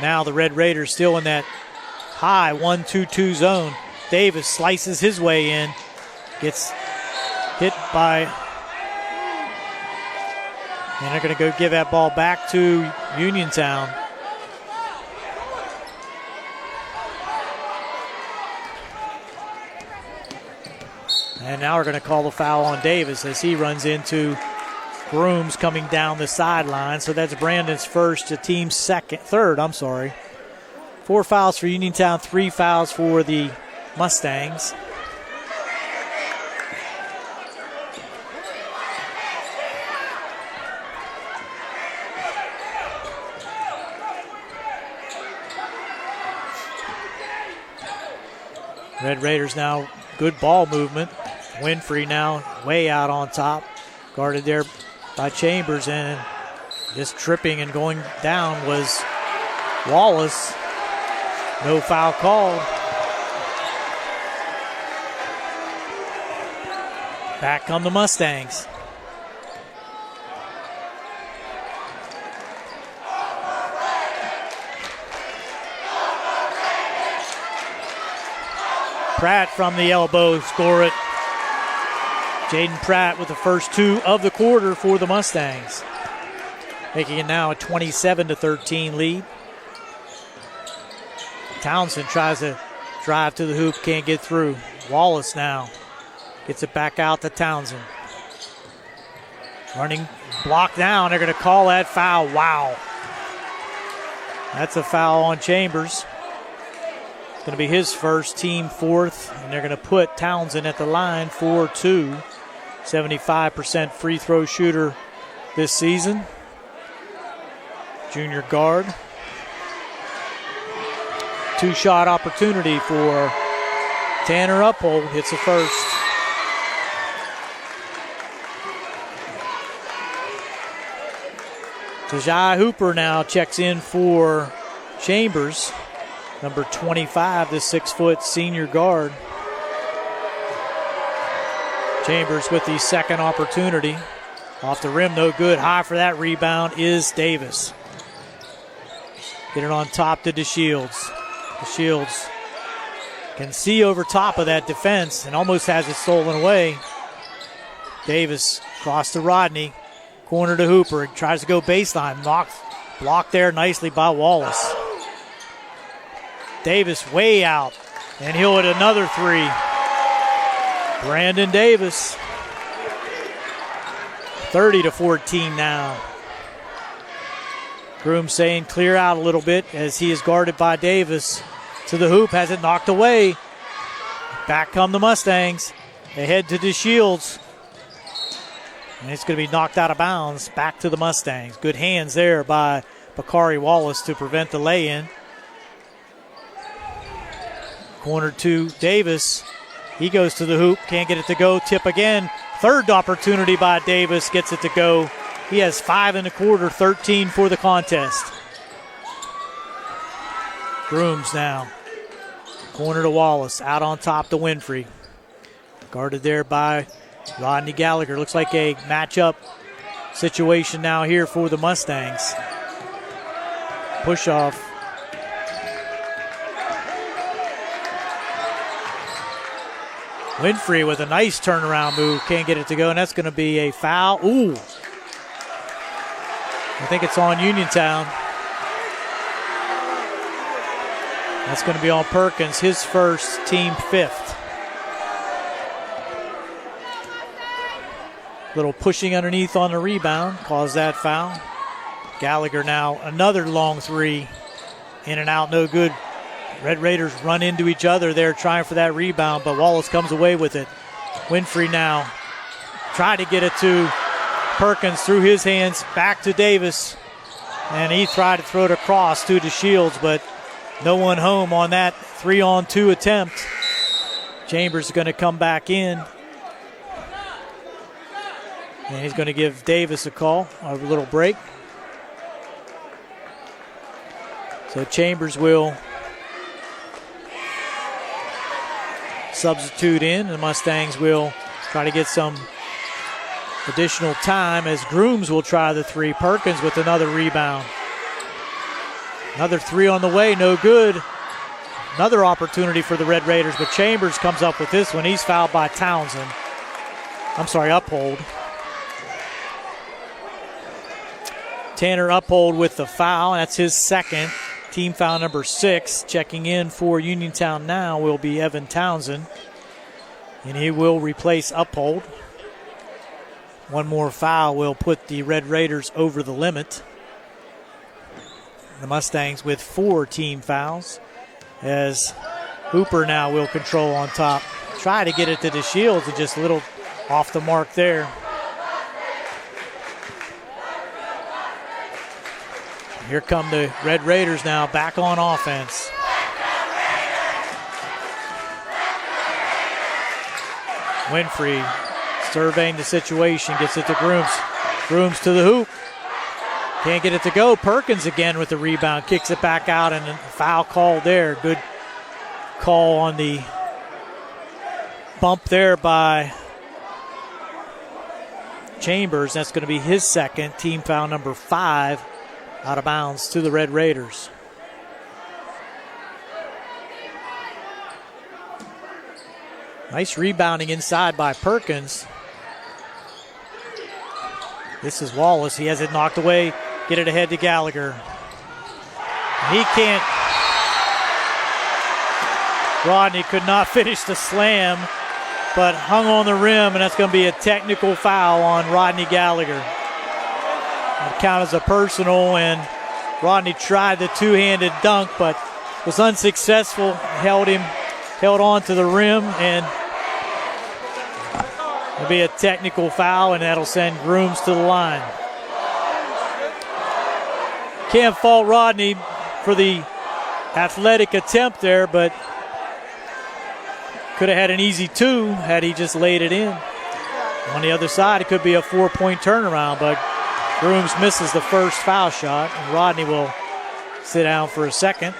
Now the Red Raiders still in that high 1-2-2 zone. Davis slices his way in. Gets hit by, and they're going to go give that ball back to Uniontown. And now we're going to call the foul on Davis as he runs into Grooms coming down the sideline. So that's Brandon's first, the team's third. 4 fouls for Uniontown, 3 fouls for the Mustangs. Red Raiders now good ball movement. Winfrey now way out on top. Guarded there by Chambers, and just tripping and going down was Wallace. No foul called. Back come the Mustangs. Pratt from the elbow, score it. Jaden Pratt with the first 2 of the quarter for the Mustangs. Making it now a 27-13 lead. Townsend tries to drive to the hoop, can't get through. Wallace now gets it back out to Townsend. Running, blocked down, they're going to call that foul. Wow. That's a foul on Chambers. It's going to be his first, team 4th, and they're going to put Townsend at the line for 2. 75% free throw shooter this season. Junior guard. 2-shot opportunity for Tanner Uphold. Hits the first. Tajai Hooper now checks in for Chambers. Number 25, the 6-foot senior guard. Chambers with the second opportunity. Off the rim, no good. High for that rebound is Davis. Get it on top to DeShields. DeShields can see over top of that defense and almost has it stolen away. Davis across to Rodney. Corner to Hooper. Tries to go baseline. Blocked there nicely by Wallace. Davis way out. And he'll hit another 3. Brandon Davis. 30-14 now. Groom saying clear out a little bit as he is guarded by Davis. To the hoop, has it knocked away. Back come the Mustangs. They head to DeShields. And it's going to be knocked out of bounds. Back to the Mustangs. Good hands there by Bakari Wallace to prevent the lay-in. Corner to Davis. He goes to the hoop. Can't get it to go. Tip again. Third opportunity by Davis. Gets it to go. He has 5 in the quarter. 13 for the contest. Grooms now. Corner to Wallace. Out on top to Winfrey. Guarded there by Rodney Gallagher. Looks like a matchup situation now here for the Mustangs. Push off. Winfrey with a nice turnaround move. Can't get it to go, and that's going to be a foul. Ooh. I think it's on Uniontown. That's going to be on Perkins, his first, team 5th. Little pushing underneath on the rebound caused that foul. Gallagher now another long 3. In and out, no good. Red Raiders run into each other there trying for that rebound, but Wallace comes away with it. Winfrey now tried to get it to Perkins through his hands, back to Davis. And he tried to throw it across to DeShields, but no one home on that 3-on-2 attempt. Chambers is going to come back in. And he's going to give Davis a call, a little break. So Chambers will substitute in. The Mustangs will try to get some additional time as Grooms will try the three. Perkins with another rebound. Another three on the way, no good. Another opportunity for the Red Raiders, but Chambers comes up with this one. He's fouled by Townsend. Uphold. Tanner Uphold with the foul. That's his second. Team foul number 6. Checking in for Uniontown now will be Evan Townsend. And he will replace Uphold. One more foul will put the Red Raiders over the limit. The Mustangs with 4 team fouls as Hooper now will control on top. Try to get it to the Shields and just a little off the mark there. Here come the Red Raiders now back on offense. Winfrey surveying the situation, gets it to Grooms. Grooms to the hoop. Can't get it to go. Perkins again with the rebound, kicks it back out, and a foul call there. Good call on the bump there by Chambers. That's going to be his second. Team foul number 5 out of bounds to the Red Raiders. Nice rebounding inside by Perkins. This is Wallace. He has it knocked away. Get it ahead to Gallagher. He can't. Rodney could not finish the slam, but hung on the rim, and that's going to be a technical foul on Rodney Gallagher. It counts as a personal, and Rodney tried the two-handed dunk, but was unsuccessful. Held on to the rim, and it'll be a technical foul, and that'll send Grooms to the line. Can't fault Rodney for the athletic attempt there, but could have had an easy 2 had he just laid it in. On the other side, it could be a 4-point turnaround, but Grooms misses the first foul shot, and Rodney will sit down for a second.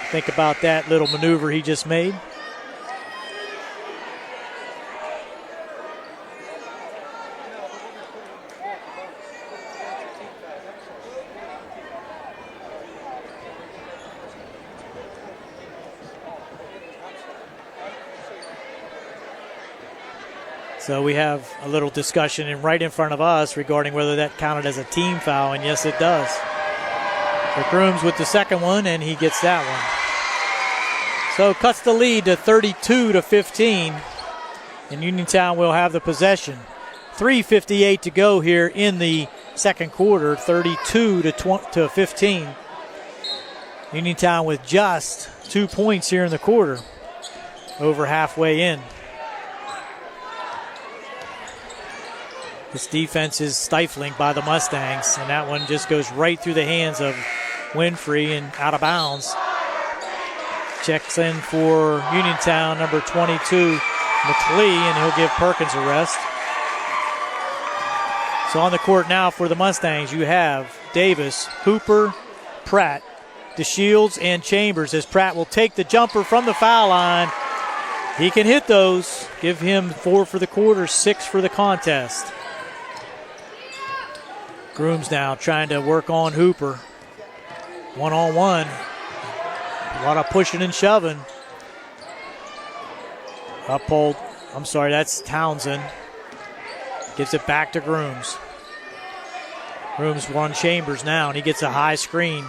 Think about that little maneuver he just made. So we have a little discussion right in front of us regarding whether that counted as a team foul, and yes, it does. So Grooms with the second one, and he gets that one. So cuts the lead to 32-15, and Uniontown will have the possession. 3:58 to go here in the second quarter, 32-15. Uniontown with just 2 points here in the quarter, over halfway in. This defense is stifling by the Mustangs, and that one just goes right through the hands of Winfrey and out of bounds. Checks in for Uniontown, number 22, McLee, and he'll give Perkins a rest. So on the court now for the Mustangs, you have Davis, Hooper, Pratt, DeShields, and Chambers, as Pratt will take the jumper from the foul line. He can hit those. Give him 4 for the quarter, 6 for the contest. Grooms now trying to work on Hooper. One-on-one. A lot of pushing and shoving. That's Townsend. Gives it back to Grooms. Grooms on Chambers now, and he gets a high screen.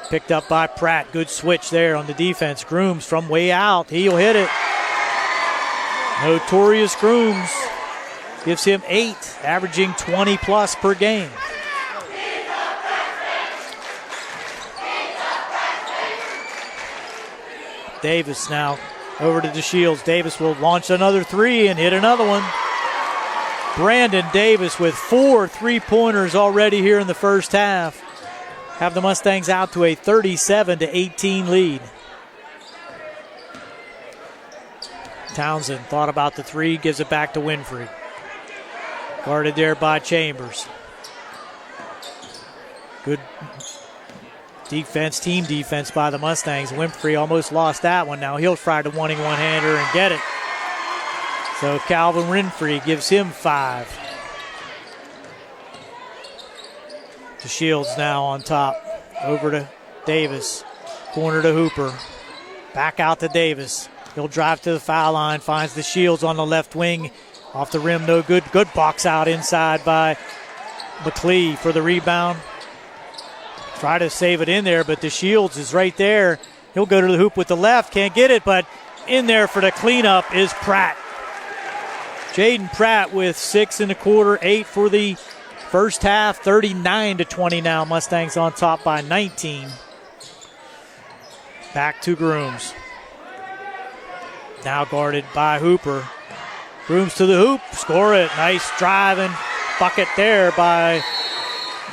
Picked up by Pratt. Good switch there on the defense. Grooms from way out. He'll hit it. Notorious Grooms gives him 8, averaging 20-plus per game. Davis now over to DeShields. Davis will launch another 3 and hit another one. Brandon Davis with 4 3-pointers already here in the first half. Have the Mustangs out to a 37-18 lead. Townsend thought about the 3, gives it back to Winfrey. Guarded there by Chambers. Good Team defense by the Mustangs. Winfrey almost lost that one. Now he'll try to one-hander and get it. So Calvin Winfrey gives him 5. To Shields now on top. Over to Davis. Corner to Hooper. Back out to Davis. He'll drive to the foul line. Finds the Shields on the left wing. Off the rim, no good. Good box out inside by McLee for the rebound. Try to save it in there, but the Shields is right there. He'll go to the hoop with the left. Can't get it, but in there for the cleanup is Pratt. Jaden Pratt with 6 1/4, 8 for the first half. 39-20 now. Mustangs on top by 19. Back to Grooms. Now guarded by Hooper. Grooms to the hoop. Score it. Nice driving bucket there by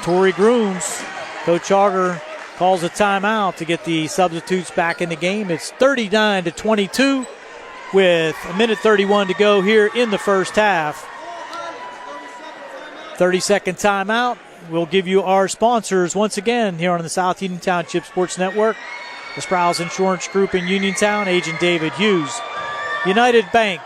Torrey Grooms. Coach Auger calls a timeout to get the substitutes back in the game. It's 39-22 with 1:31 to go here in the first half. 30-second timeout. We'll give you our sponsors once again here on the South Union Township Sports Network. The Sprouse Insurance Group in Uniontown, Agent David Hughes. United Bank,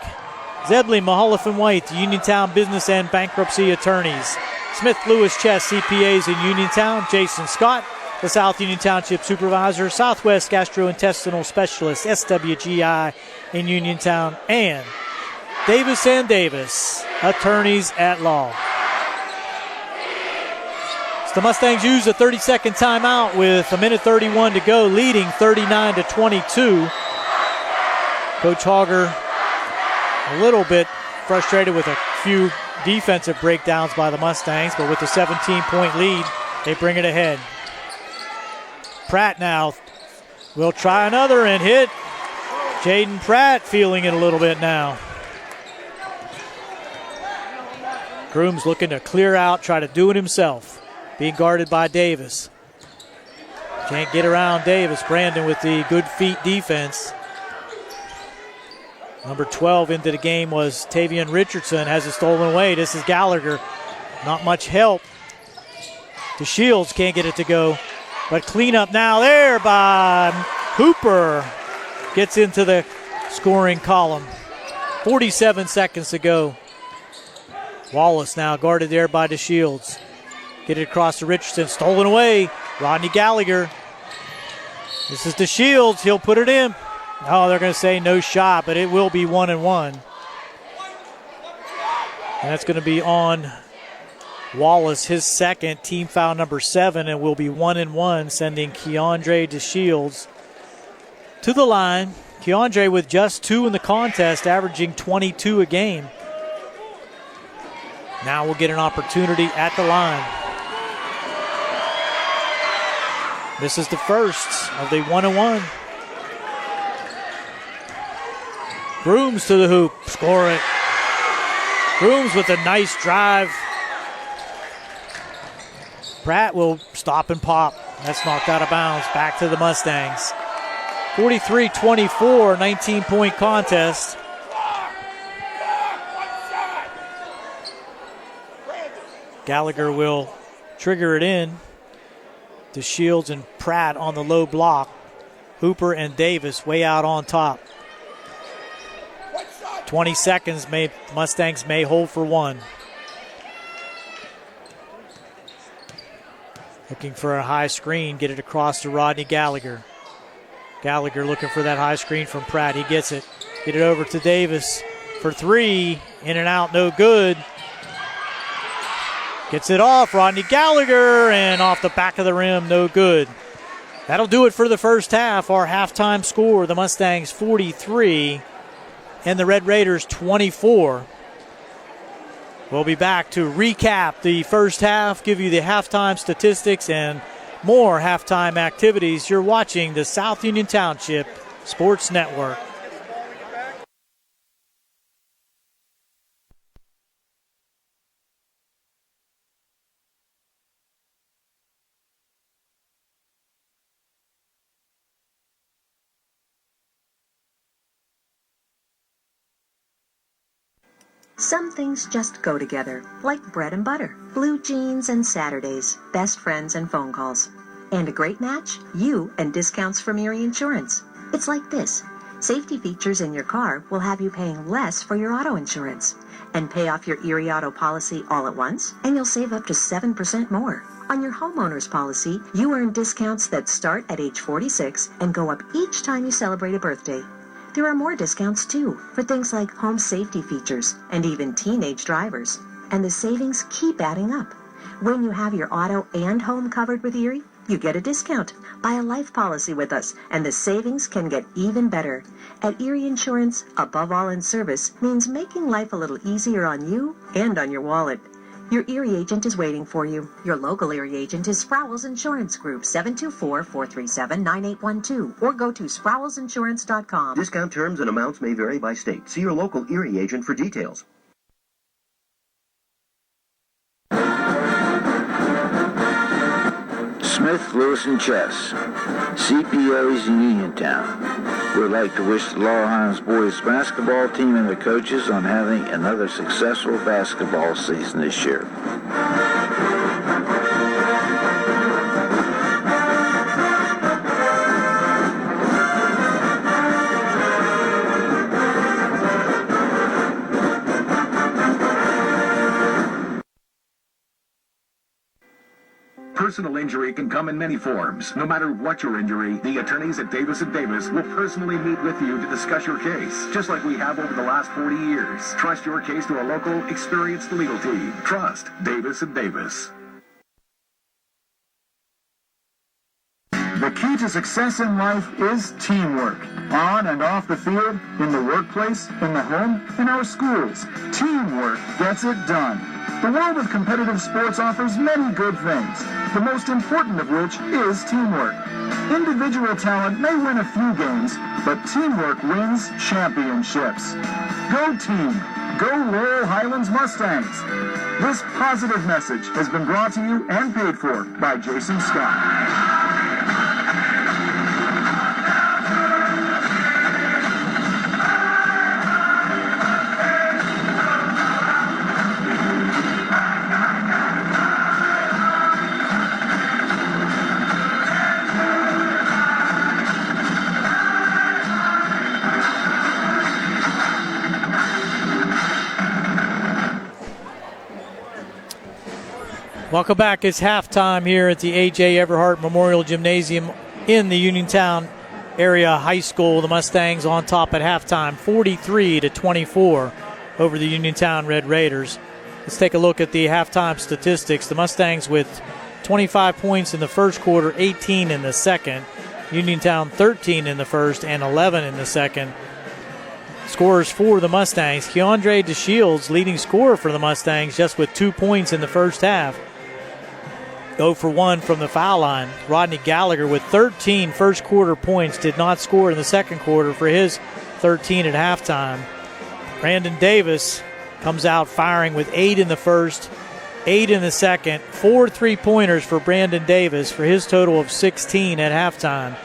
Zebley, Mahaloff & White, the Uniontown Business and Bankruptcy Attorneys. Smith Lewis Chess CPAs in Uniontown, Jason Scott, the South Union Township Supervisor, Southwest Gastrointestinal Specialist, SWGI in Uniontown, and Davis & Davis, Attorneys at Law. So the Mustangs use a 30-second timeout with 1:31 to go, leading 39-22. Coach Auger a little bit frustrated with a few defensive breakdowns by the Mustangs, but with the 17-point lead, they bring it ahead. Pratt now will try another and hit. Jaden Pratt feeling it a little bit now. Grooms looking to clear out, try to do it himself. Being guarded by Davis. Can't get around Davis. Brandon with the good feet defense. Number 12 into the game was Tavian Richardson. Has it stolen away. This is Gallagher. Not much help. The Shields can't get it to go. But cleanup now there by Hooper. Gets into the scoring column. 47 seconds to go. Wallace now guarded there by the Shields. Get it across to Richardson. Stolen away. Rodney Gallagher. This is the Shields. He'll put it in. Oh, they're going to say no shot, but it will be 1-1. And that's going to be on Wallace, his second, team foul number 7, and will be 1-1, sending Keandre DeShields to the line. Keandre with just 2 in the contest, averaging 22 a game. Now we'll get an opportunity at the line. This is the first of the 1-1. Grooms to the hoop, score it. Grooms with a nice drive. Pratt will stop and pop. That's knocked out of bounds. Back to the Mustangs. 43-24, 19-point contest. Gallagher will trigger it in. To Shields and Pratt on the low block. Hooper and Davis way out on top. 20 seconds, Mustangs may hold for 1. Looking for a high screen, get it across to Rodney Gallagher. Gallagher looking for that high screen from Pratt. He gets it. Get it over to Davis for 3. In and out, no good. Gets it off, Rodney Gallagher, and off the back of the rim, no good. That'll do it for the first half. Our halftime score, the Mustangs 43 and the Red Raiders 24. We'll be back to recap the first half, give you the halftime statistics and more halftime activities. You're watching the South Union Township Sports Network. Some things just go together, like bread and butter, blue jeans and Saturdays, best friends and phone calls. And a great match? You and discounts from Erie Insurance. It's like this. Safety features in your car will have you paying less for your auto insurance. And pay off your Erie Auto policy all at once, and you'll save up to 7% more. On your homeowner's policy, you earn discounts that start at age 46 and go up each time you celebrate a birthday. There are more discounts, too, for things like home safety features and even teenage drivers. And the savings keep adding up. When you have your auto and home covered with Erie, you get a discount. Buy a life policy with us, and the savings can get even better. At Erie Insurance, above all in service means making life a little easier on you and on your wallet. Your Erie agent is waiting for you. Your local Erie agent is Sprowls Insurance Group, 724-437-9812, or go to sprowlsinsurance.com. Discount terms and amounts may vary by state. See your local Erie agent for details. Smith, Lewis & Chess, CPAs in Uniontown. We'd like to wish the Laurel Highlands boys basketball team and their coaches on having another successful basketball season this year. Personal injury can come in many forms. No matter what your injury, the attorneys at Davis & Davis will personally meet with you to discuss your case, just like we have over the last 40 years. Trust your case to a local, experienced legal team. Trust Davis & Davis. The key to success in life is teamwork. On and off the field, in the workplace, in the home, in our schools. Teamwork gets it done. The world of competitive sports offers many good things, the most important of which is teamwork. Individual talent may win a few games, but teamwork wins championships. Go team! Go Laurel Highlands Mustangs! This positive message has been brought to you and paid for by Jason Scott. Welcome back. It's halftime here at the A.J. Everhart Memorial Gymnasium in the Uniontown area high school. The Mustangs on top at halftime, 43-24 over the Uniontown Red Raiders. Let's take a look at the halftime statistics. The Mustangs with 25 points in the first quarter, 18 in the second. Uniontown 13 in the first and 11 in the second. Scorers for the Mustangs. Keandre DeShields, leading scorer for the Mustangs, just with 2 points in the first half. 0 for 1 from the foul line. Rodney Gallagher with 13 first quarter points did not score in the second quarter for his 13 at halftime. Brandon Davis comes out firing with 8 in the first, 8 in the second, 4 3-pointers for Brandon Davis for his total of 16 at halftime.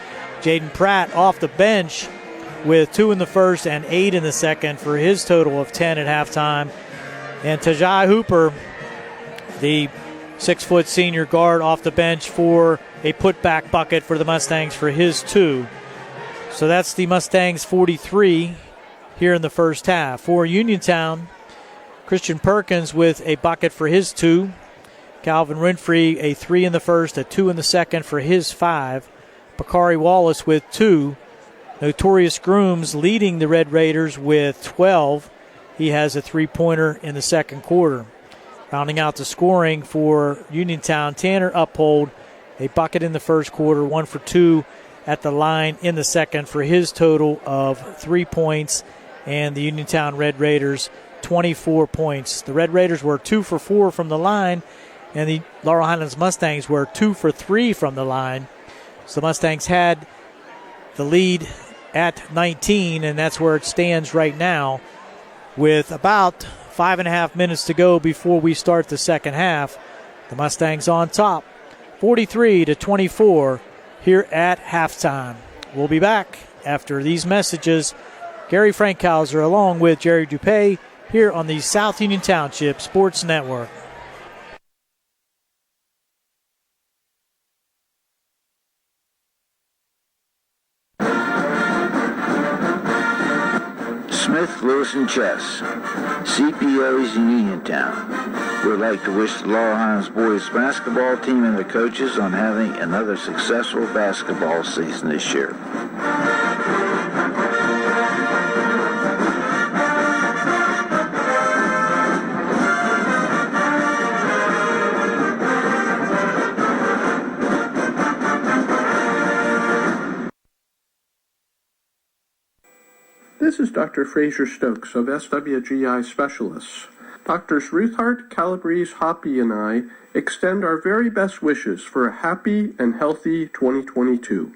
Jaden Pratt off the bench with 2 in the first and 8 in the second for his total of 10 at halftime. And Tajai Hooper, the 6-foot senior guard, off the bench for a putback bucket for the Mustangs for his 2. So that's the Mustangs 43 here in the first half. For Uniontown, Christian Perkins with a bucket for his 2. Calvin Winfrey a 3 in the first, a 2 in the second for his 5. Bakari Wallace with 2. Notorious Grooms leading the Red Raiders with 12. He has a 3-pointer in the second quarter. Rounding out the scoring for Uniontown, Tanner Uphold, a bucket in the first quarter, 1 for 2 at the line in the second for his total of 3 points. And the Uniontown Red Raiders, 24 points. The Red Raiders were 2 for 4 from the line, and the Laurel Highlands Mustangs were 2 for 3 from the line. So the Mustangs had the lead at 19, and that's where it stands right now with about 5.5 minutes to go before we start the second half. The Mustangs on top, 43-24 here at halftime. We'll be back after these messages. Gary Frankhauser along with Jerry Dupay here on the South Union Township Sports Network. Smith, Lewis, and Chess, CPOs in Uniontown. We'd like to wish the Laurel Highlands boys basketball team and their coaches on having another successful basketball season this year. This is Dr. Fraser Stokes of SWGI Specialists. Doctors Ruthart, Calabrese, Hoppy, and I extend our very best wishes for a happy and healthy 2022.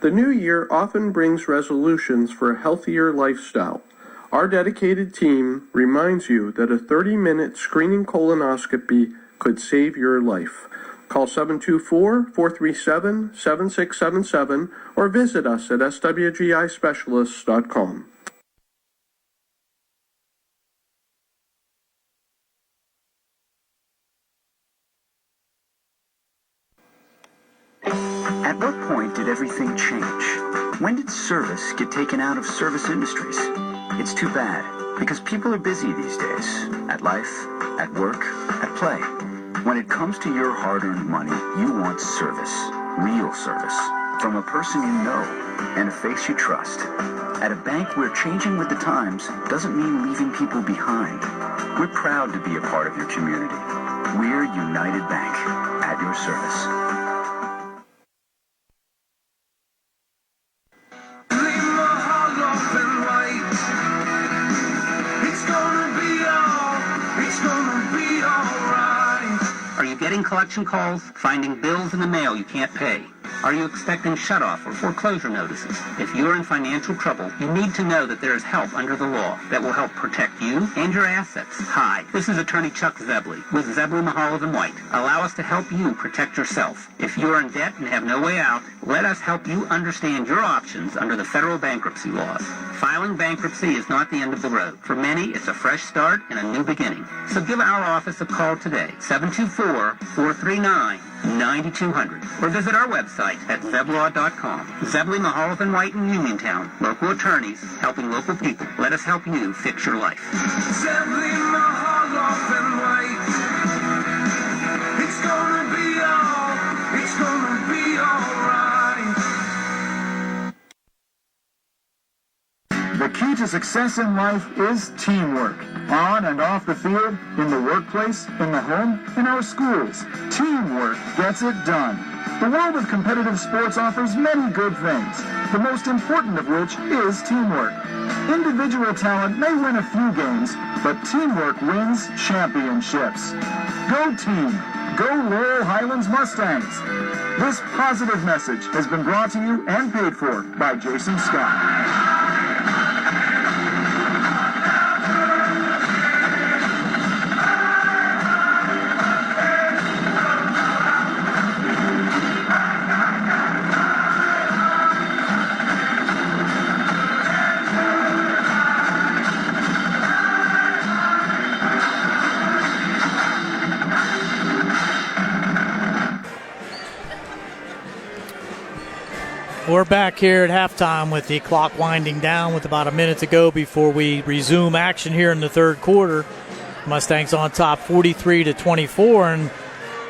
The new year often brings resolutions for a healthier lifestyle. Our dedicated team reminds you that a 30-minute screening colonoscopy could save your life. Call 724-437-7677 or visit us at swgispecialists.com. At what point did everything change? When did service get taken out of service industries? It's too bad, because people are busy these days. At life, at work, at play. When it comes to your hard-earned money, you want service. Real service. From a person you know and a face you trust. At a bank where changing with the times doesn't mean leaving people behind. We're proud to be a part of your community. We're United Bank, at your service. Getting collection calls, finding bills in the mail you can't pay. Are you expecting shutoff or foreclosure notices? If you're in financial trouble, you need to know that there is help under the law that will help protect you and your assets. Hi, this is Attorney Chuck Zebley with Zebley, Mahal & White. Allow us to help you protect yourself. If you're in debt and have no way out, let us help you understand your options under the federal bankruptcy laws. Filing bankruptcy is not the end of the road. For many, it's a fresh start and a new beginning. So give our office a call today, 724-439-9200, or visit our website at zeblaw.com. Zebley, Mahal & White in Uniontown, local attorneys helping local people. Let us help you fix your life. Zebley, Mahal & White. It's gonna be alright. The key to success in life is teamwork. On and off the field, in the workplace, in the home, in our schools. Teamwork gets it done. The world of competitive sports offers many good things, the most important of which is teamwork. Individual talent may win a few games, but teamwork wins championships. Go team! Go Laurel Highlands Mustangs! This positive message has been brought to you and paid for by Jason Scott. We're back here at halftime with the clock winding down with about a minute to go before we resume action here in the third quarter. Mustangs on top 43-24. And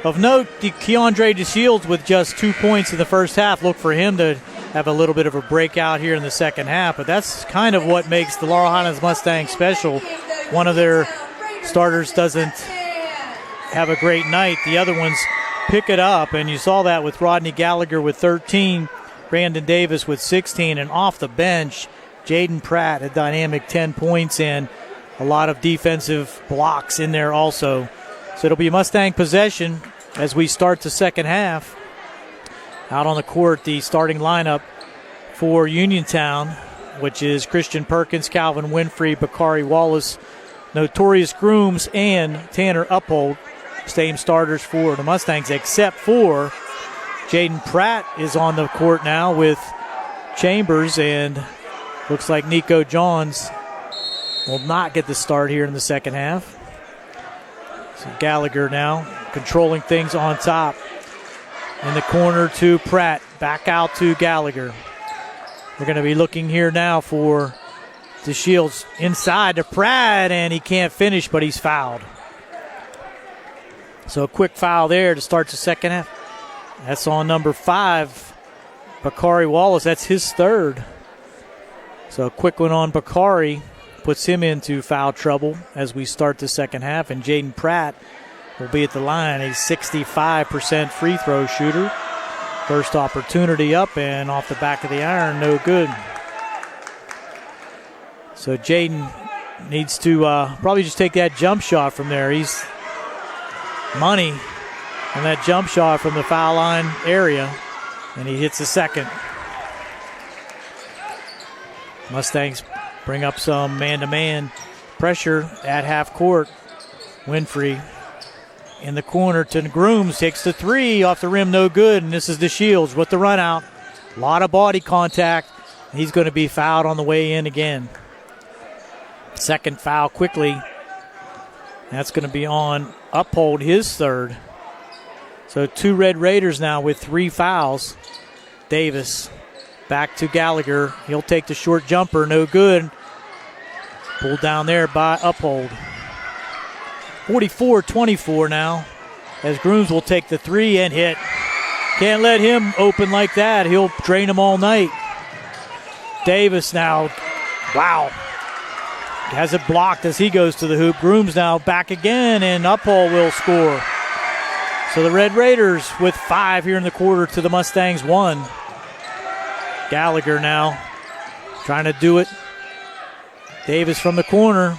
of note, Keandre DeShields with just 2 points in the first half. Look for him to have a little bit of a breakout here in the second half. But that's kind of what makes the Laurel Highlands Mustangs special. One of their starters doesn't have a great night. The other ones pick it up. And you saw that with Rodney Gallagher with 13. Brandon Davis with 16, and off the bench, Jaden Pratt, a dynamic 10 points and a lot of defensive blocks in there also. So it'll be Mustang possession as we start the second half. Out on the court, the starting lineup for Uniontown, which is Christian Perkins, Calvin Winfrey, Bakari Wallace, Notorious Grooms, and Tanner Uphold. Same starters for the Mustangs, except for Jaden Pratt is on the court now with Chambers, and looks like Nico Johns will not get the start here in the second half. So Gallagher now controlling things on top. In the corner to Pratt, back out to Gallagher. We're going to be looking here now for DeShields inside to Pratt, and he can't finish, but he's fouled. So a quick foul there to start the second half. That's on number 5, Bakari Wallace. That's his third. So a quick one on Bakari puts him into foul trouble as we start the second half. And Jaden Pratt will be at the line, a 65% free throw shooter. First opportunity up and off the back of the iron, no good. So Jaden needs to probably just take that jump shot from there. He's money on that jump shot from the foul line area, and he hits the second. Mustangs bring up some man-to-man pressure at half court. Winfrey in the corner to Grooms, takes the three off the rim, no good, and this is DeShields with the run out. A lot of body contact. He's going to be fouled on the way in again. Second foul quickly. That's going to be on Uphold, his third. So 2 Red Raiders now with 3 fouls. Davis back to Gallagher. He'll take the short jumper, no good. Pulled down there by Uphold. 44-24 now, as Grooms will take the 3 and hit. Can't let him open like that. He'll drain him all night. Davis now, wow, has it blocked as he goes to the hoop. Grooms now back again, and Uphold will score. So the Red Raiders with 5 here in the quarter to the Mustangs 1. Gallagher now trying to do it. Davis from the corner.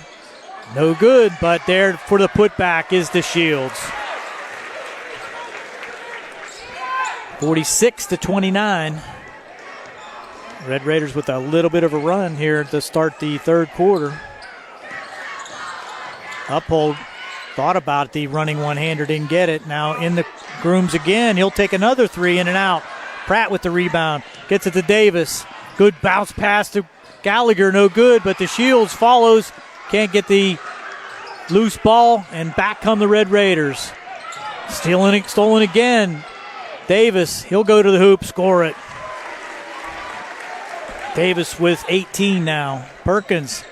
No good, but there for the putback is DeShields. 46-29. Red Raiders with a little bit of a run here to start the third quarter. Uphold thought about the running one-hander, didn't get it. Now in the Grooms again. He'll take another 3 in and out. Pratt with the rebound. Gets it to Davis. Good bounce pass to Gallagher. No good, but DeShields follows. Can't get the loose ball, and back come the Red Raiders. Stolen again. Davis, he'll go to the hoop, score it. Davis with 18 now. Perkins,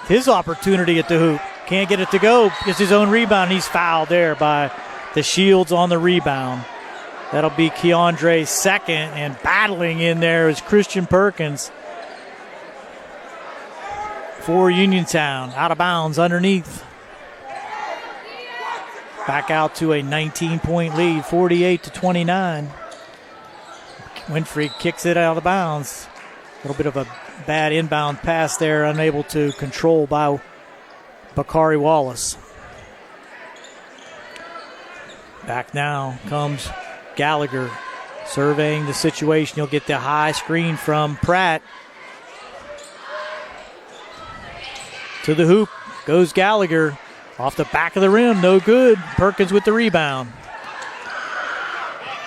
his opportunity at the hoop. Can't get it to go. Gets his own rebound. He's fouled there by DeShields on the rebound. That'll be Keandre's second, and battling in there is Christian Perkins for Uniontown. Out of bounds underneath. Back out to a 19-point lead, 48-29. Winfrey kicks it out of bounds. A little bit of a bad inbound pass there, unable to control by Bakari Wallace. Back now comes Gallagher, surveying the situation. He'll get the high screen from Pratt. To the hoop goes Gallagher. Off the back of the rim, no good. Perkins with the rebound.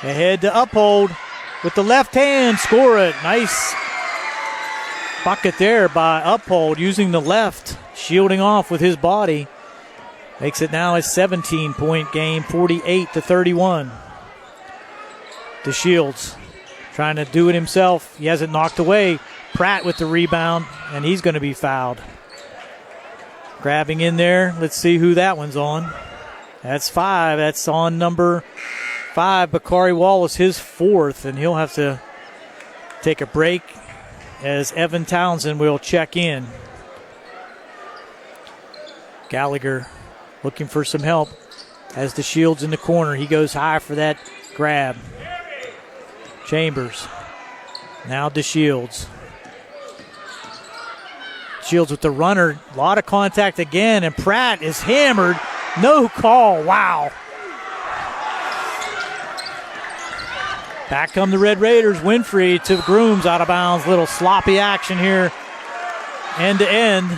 Ahead to Uphold with the left hand, score it. Nice bucket there by Uphold using the left, shielding off with his body. Makes it now a 17-point game, 48-31. DeShields trying to do it himself. He has it knocked away. Pratt with the rebound, and he's going to be fouled. Grabbing in there. Let's see who that one's on. That's 5. That's on number 5, Bakari Wallace, his 4th, and he'll have to take a break as Evan Townsend will check in. Gallagher looking for some help as DeShields in the corner. He goes high for that grab. Chambers. Now DeShields. Shields with the runner. A lot of contact again, and Pratt is hammered. No call. Wow. Back come the Red Raiders. Winfrey to Grooms, out of bounds. Little sloppy action here, end to end.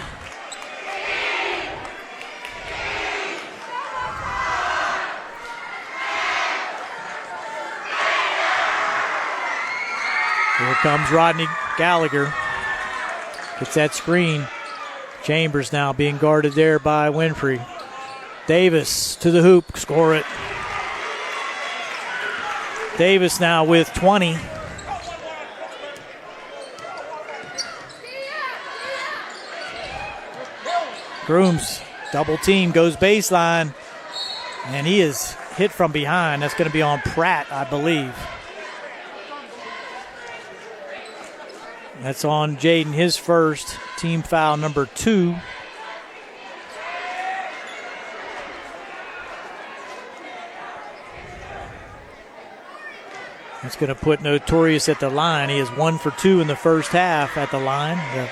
Here comes Rodney Gallagher. Gets that screen. Chambers now being guarded there by Winfrey. Davis to the hoop, score it. Davis now with 20. Grooms double team, goes baseline, and he is hit from behind. That's going to be on Pratt, I believe. That's on Jaden, his first, team foul number 2. That's going to put Notorious at the line. He is 1 for 2 in the first half at the line. The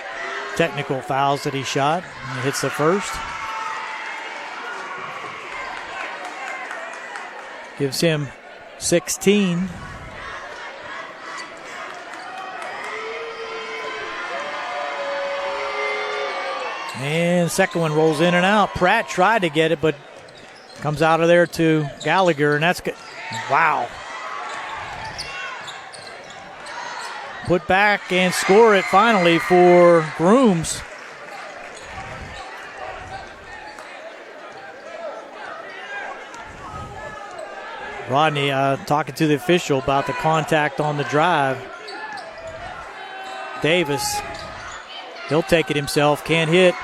technical fouls that he shot. He hits the first. Gives him 16. And second one rolls in and out. Pratt tried to get it, but comes out of there to Gallagher, and that's good. Wow. Put back and score it finally for Grooms. Rodney talking to the official about the contact on the drive. Davis, he'll take it himself, can't hit.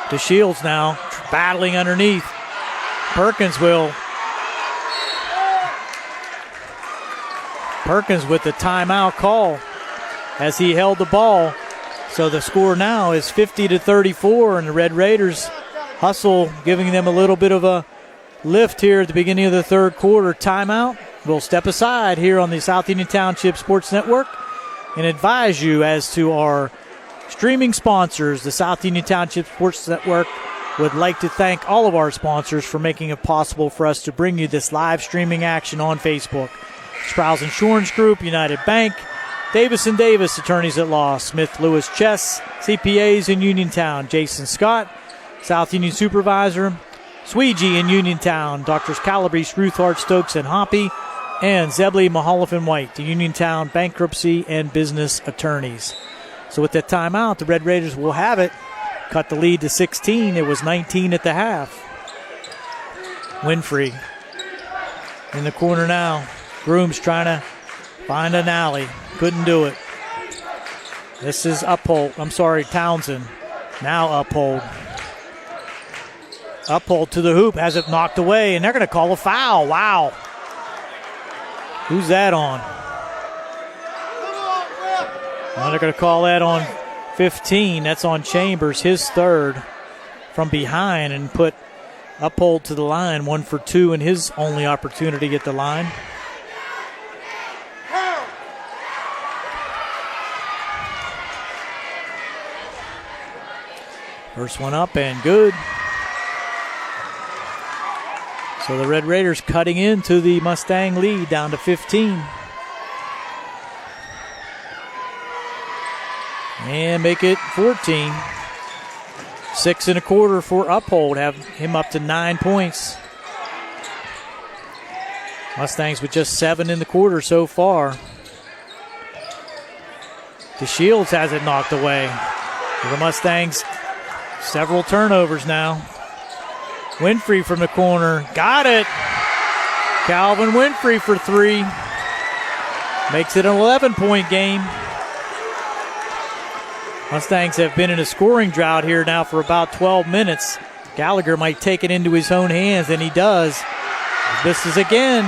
DeShields now battling underneath. Perkins will. Perkins with the timeout call as he held the ball. So the score now is 50-34, and the Red Raiders hustle, giving them a little bit of a lift here at the beginning of the third quarter. Timeout. We'll step aside here on the South Union Township Sports Network and advise you as to our streaming sponsors. The South Union Township Sports Network would like to thank all of our sponsors for making it possible for us to bring you this live streaming action on Facebook. Sprouse Insurance Group, United Bank, Davis & Davis, Attorneys at Law, Smith Lewis Chess, CPAs in Uniontown, Jason Scott, South Union Supervisor, Sweegee in Uniontown, Doctors Calabrese, Ruthart, Stokes, and Hoppy, and Zebley, Mahaloff, and White, the Uniontown Bankruptcy and Business Attorneys. So with that timeout, the Red Raiders will have it. Cut the lead to 16. It was 19 at the half. Winfrey in the corner now. Grooms trying to find an alley. Couldn't do it. This is Townsend. Now Uphold. Uphold to the hoop. Has it knocked away, and they're going to call a foul. Wow. Who's that on? Well, they're going to call that on 15. That's on Chambers, his third from behind, and put Uphold to the line. 1 for 2 in his only opportunity at the line. First one up and good. So the Red Raiders cutting into the Mustang lead down to 15. And make it 14. 6 1/4 for Uphold. Have him up to 9 points. Mustangs with just 7 in the quarter so far. DeShields has it knocked away. The Mustangs, several turnovers now. Winfrey from the corner. Got it. Calvin Winfrey for 3. Makes it an 11-point game. Mustangs have been in a scoring drought here now for about 12 minutes. Gallagher might take it into his own hands, and he does. This is again.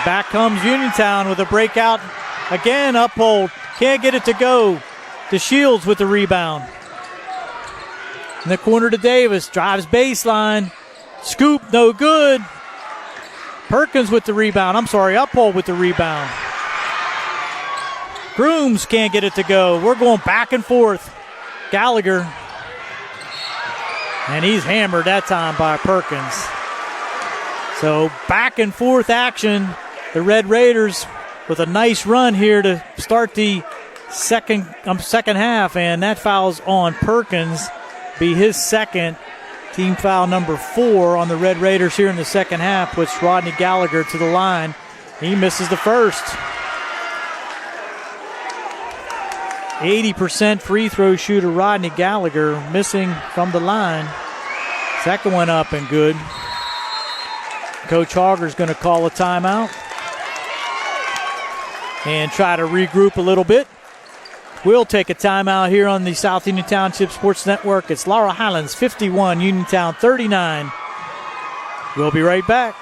Back comes Uniontown with a breakout. Again, Uphold. Can't get it to go. DeShields with the rebound. In the corner to Davis. Drives baseline. Scoop, no good. Perkins with the rebound. Uphold with the rebound. Grooms can't get it to go. We're going back and forth. Gallagher. And he's hammered that time by Perkins. So back and forth action. The Red Raiders with a nice run here to start the second half. And that foul's on Perkins. Be his second. Team foul number 4 on the Red Raiders here in the second half puts Rodney Gallagher to the line. He misses the first. 80% free throw shooter Rodney Gallagher missing from the line. Second one up and good. Coach Hogger's going to call a timeout and try to regroup a little bit. We'll take a timeout here on the South Union Township Sports Network. It's Laurel Highlands 51, Uniontown 39. We'll be right back.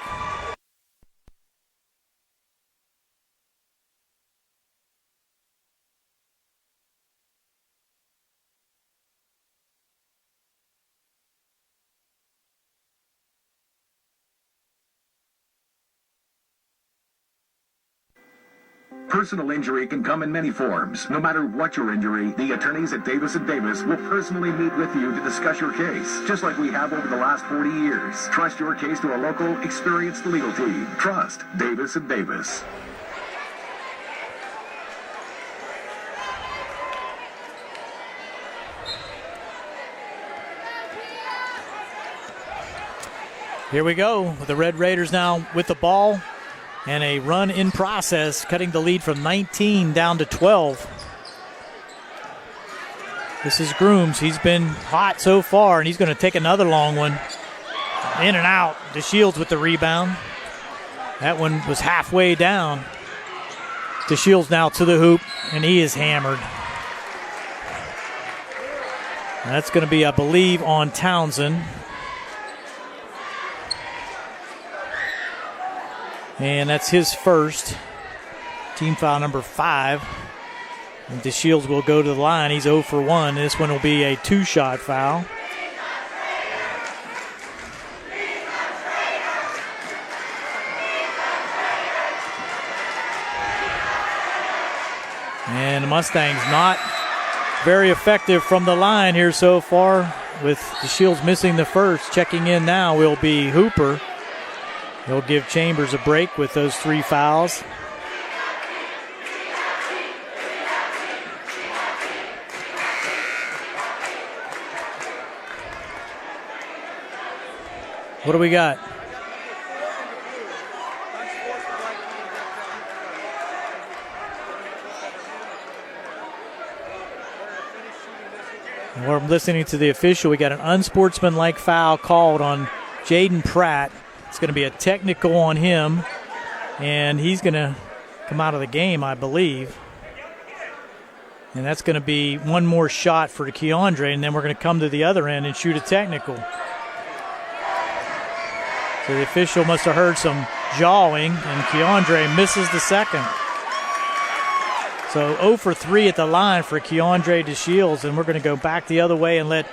Personal injury can come in many forms. No matter what your injury, the attorneys at Davis & Davis will personally meet with you to discuss your case, just like we have over the last 40 years. Trust your case to a local, experienced legal team. Trust Davis & Davis. Here we go. The Red Raiders now with the ball. And a run in process, cutting the lead from 19 down to 12. This is Grooms. He's been hot so far, and he's going to take another long one. In and out. DeShields with the rebound. That one was halfway down. DeShields now to the hoop, and he is hammered. That's going to be, I believe, on Townsend. And that's his first. Team foul number 5. And DeShields will go to the line. He's 0 for 1. This one will be a 2-shot foul. And the Mustangs not very effective from the line here so far, with DeShields missing the first. Checking in now will be Hooper. He'll give Chambers a break with those 3 fouls. What do we got? We're listening to the official. We got an unsportsmanlike foul called on Jaden Pratt. It's going to be a technical on him, and he's going to come out of the game, I believe. And that's going to be one more shot for Keandre, and then we're going to come to the other end and shoot a technical. So the official must have heard some jawing, and Keandre misses the second. So 0 for 3 at the line for Keandre DeShields, and we're going to go back the other way and let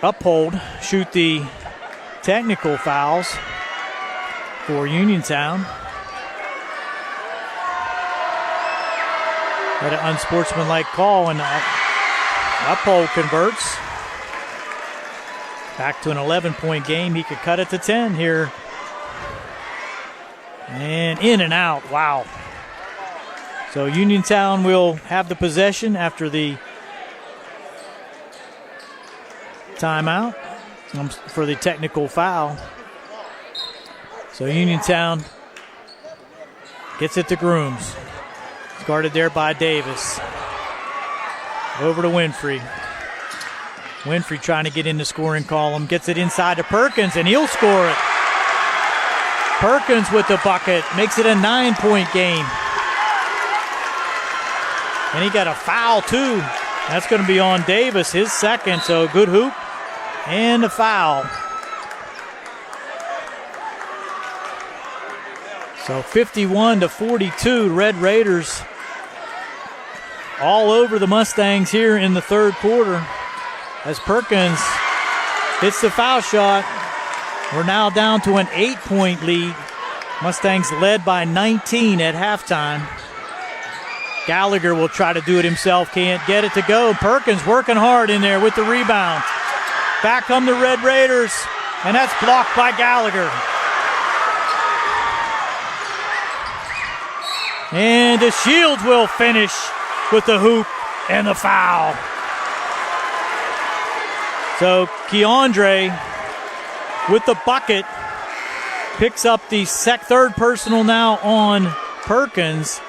Uphold shoot the technical fouls for Uniontown. Had an unsportsmanlike call, and Uphold converts. Back to an 11-point game. He could cut it to 10 here. And in and out. Wow. So Uniontown will have the possession after the timeout for the technical foul. So Uniontown gets it to Grooms. It's guarded there by Davis. Over to Winfrey. Winfrey trying to get in the scoring column. Gets it inside to Perkins, and he'll score it. Perkins with the bucket. Makes it a 9-point game. And he got a foul, too. That's going to be on Davis, his second. So good hoop and a foul. So 51-42, Red Raiders all over the Mustangs here in the third quarter. As Perkins hits the foul shot, we're now down to an 8-point lead. Mustangs led by 19 at halftime. Gallagher will try to do it himself, can't get it to go. Perkins working hard in there with the rebound. Back come the Red Raiders, and that's blocked by Gallagher. And DeShields will finish with the hoop and the foul. So Keandre with the bucket picks up the third personal now on Perkins.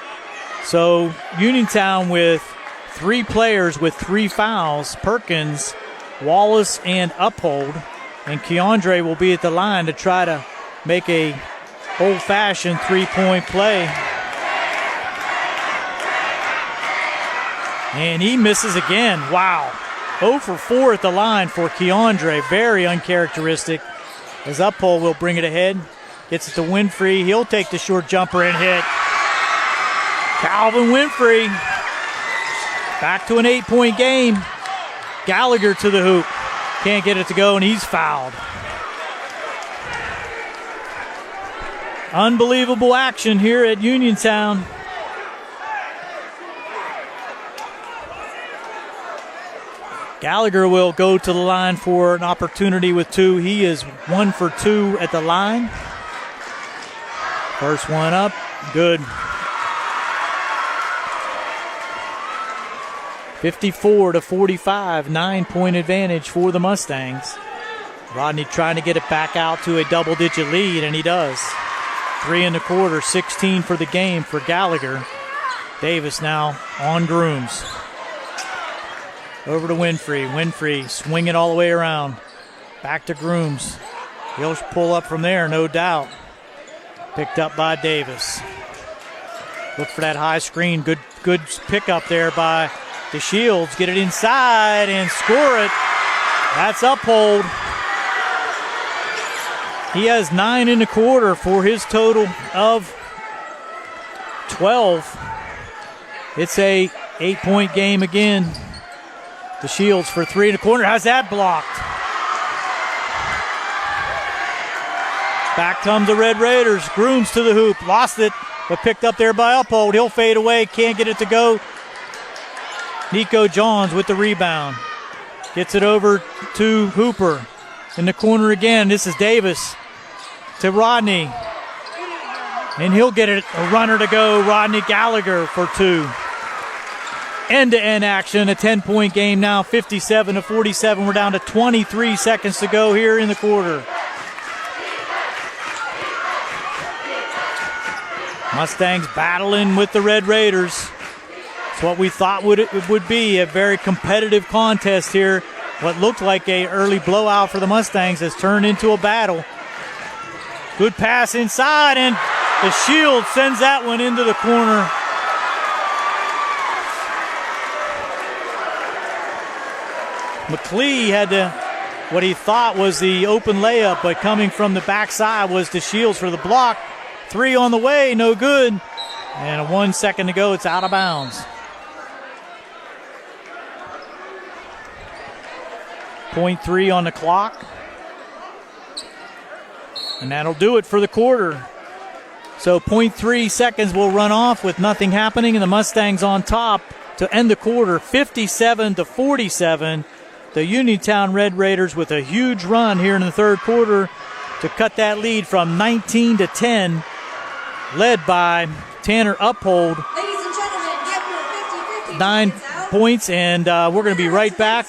So Uniontown with 3 players with 3 fouls. Perkins, Wallace, and Uphold. And Keandre will be at the line to try to make a old-fashioned 3-point play. And he misses again. Wow. 0 for 4 at the line for Keandre. Very uncharacteristic. As Uphold will bring it ahead. Gets it to Winfrey. He'll take the short jumper and hit. Calvin Winfrey. Back to an 8-point game. Gallagher to the hoop. Can't get it to go, and he's fouled. Unbelievable action here at Uniontown. Gallagher will go to the line for an opportunity with 2. He is 1 for 2 at the line. First one up, good. 54-45, 9-point advantage for the Mustangs. Rodney trying to get it back out to a double-digit lead, and he does. 3 in the quarter, 16 for the game for Gallagher. Davis now on Grooms. Over to Winfrey. Winfrey swinging all the way around. Back to Grooms. He'll pull up from there, no doubt. Picked up by Davis. Look for that high screen. Good pickup there by DeShields. Get it inside and score it. That's Uphold. He has 9 in the quarter for his total of 12. It's a 8-point game again. DeShields for 3 in the corner. Has that blocked? Back comes the Red Raiders. Grooms to the hoop. Lost it, but picked up there by Uphold. He'll fade away. Can't get it to go. Nico Johns with the rebound. Gets it over to Hooper. In the corner again. This is Davis to Rodney. And he'll get it, a runner to go. Rodney Gallagher for 2. End-to-end action, a 10-point game now, 57-47. We're down to 23 seconds to go here in the quarter. Mustangs battling with the Red Raiders. It's what we thought it would be, a very competitive contest here. What looked like an early blowout for the Mustangs has turned into a battle. Good pass inside, and DeShields sends that one into the corner. McLee had what he thought was the open layup, but coming from the backside was DeShields for the block. 3 on the way, no good. And 1 second to go, it's out of bounds. .3 on the clock. And that'll do it for the quarter. So 0.3 seconds will run off with nothing happening, and the Mustangs on top to end the quarter, 57-47. The Uniontown Red Raiders with a huge run here in the third quarter to cut that lead from 19-10, led by Tanner Uphold. Ladies and gentlemen, give your 50-50 9 points, and we're going to be right back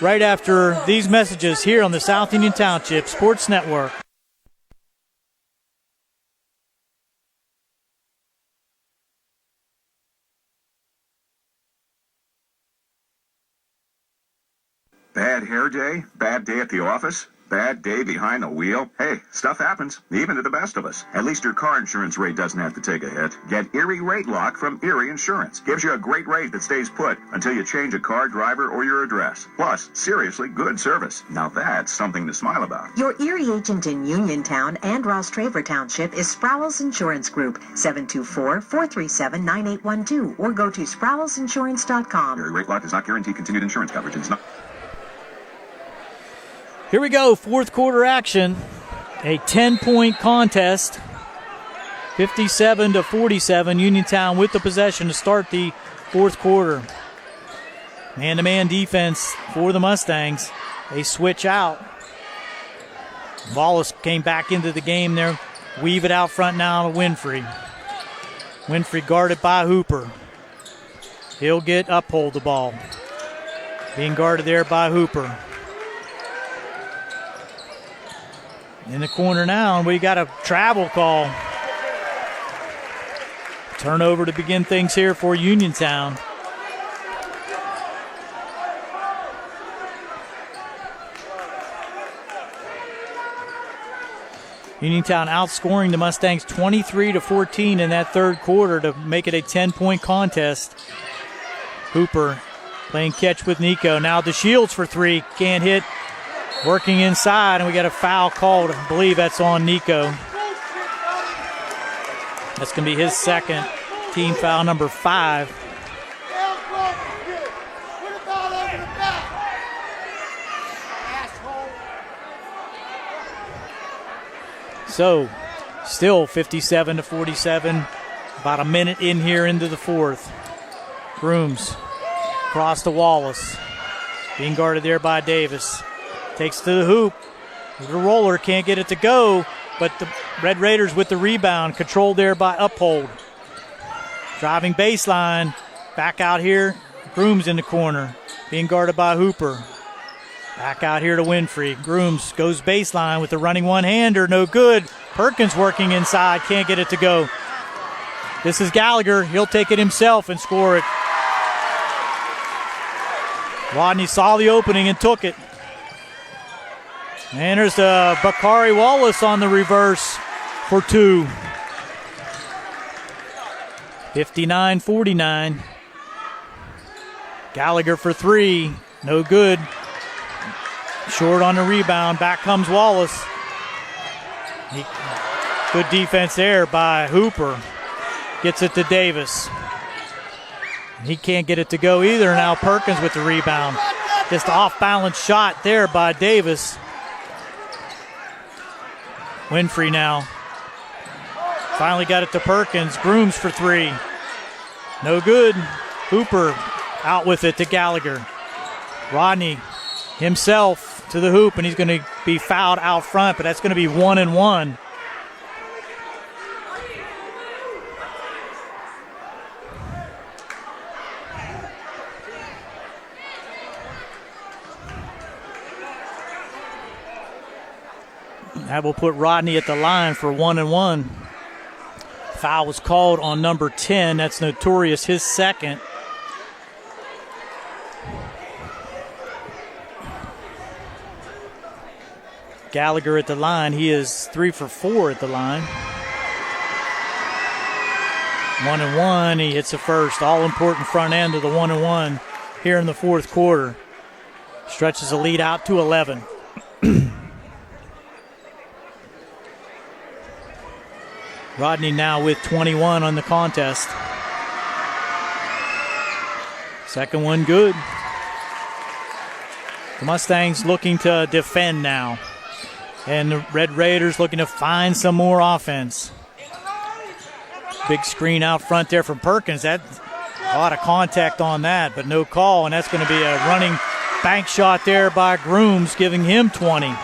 right after these messages here on the South Union Township Sports Network. Bad hair day? Bad day at the office? Bad day behind the wheel? Hey, stuff happens, even to the best of us. At least your car insurance rate doesn't have to take a hit. Get Erie Rate Lock from Erie Insurance. Gives you a great rate that stays put until you change a car, driver, or your address. Plus, seriously good service. Now that's something to smile about. Your Erie agent in Uniontown and Ross Traver Township is Sproul's Insurance Group, 724-437-9812, or go to sproulsinsurance.com. Erie Rate Lock does not guarantee continued insurance coverage. It's not... Here we go, fourth quarter action. A 10-point contest. 57-47. Uniontown with the possession to start the fourth quarter. Man-to-man defense for the Mustangs. They switch out. Wallace came back into the game there. Weave it out front now to Winfrey. Winfrey guarded by Hooper. He'll get Uphold the ball. Being guarded there by Hooper. In the corner now, and we got a travel call. Turnover to begin things here for Uniontown. Uniontown outscoring the Mustangs 23-14 in that third quarter to make it a 10-point contest. Hooper playing catch with Nico. Now DeShields for three. Can't hit. Working inside, and we got a foul called. I believe that's on Nico. That's going to be his second. Team foul number 5. So, still 57-47. About a minute in here into the fourth. Grooms across to Wallace. Being guarded there by Davis. Takes to the hoop. The roller can't get it to go, but the Red Raiders with the rebound. Controlled there by Uphold. Driving baseline. Back out here. Grooms in the corner. Being guarded by Hooper. Back out here to Winfrey. Grooms goes baseline with the running one-hander. No good. Perkins working inside. Can't get it to go. This is Gallagher. He'll take it himself and score it. Rodney saw the opening and took it. And there's Bakari Wallace on the reverse for 2. 59-49. Gallagher for 3. No good. Short on the rebound. Back comes Wallace. Good defense there by Hooper. Gets it to Davis. He can't get it to go either. Now Perkins with the rebound. Just off-balance shot there by Davis. Winfrey now. Finally got it to Perkins. Grooms for 3. No good. Hooper out with it to Gallagher. Rodney himself to the hoop, and he's going to be fouled out front, but that's going to be 1-1. That will put Rodney at the line for 1-1. Foul was called on number 10. That's Notorious, his second. Gallagher at the line. He is 3 for 4 at the line. 1-1. He hits the first. All-important front end of the 1-1 here in the fourth quarter. Stretches the lead out to 11. Rodney now with 21 on the contest. Second one good. The Mustangs looking to defend now. And the Red Raiders looking to find some more offense. Big screen out front there from Perkins. That a lot of contact on that, but no call. And that's going to be a running bank shot there by Grooms, giving him 20.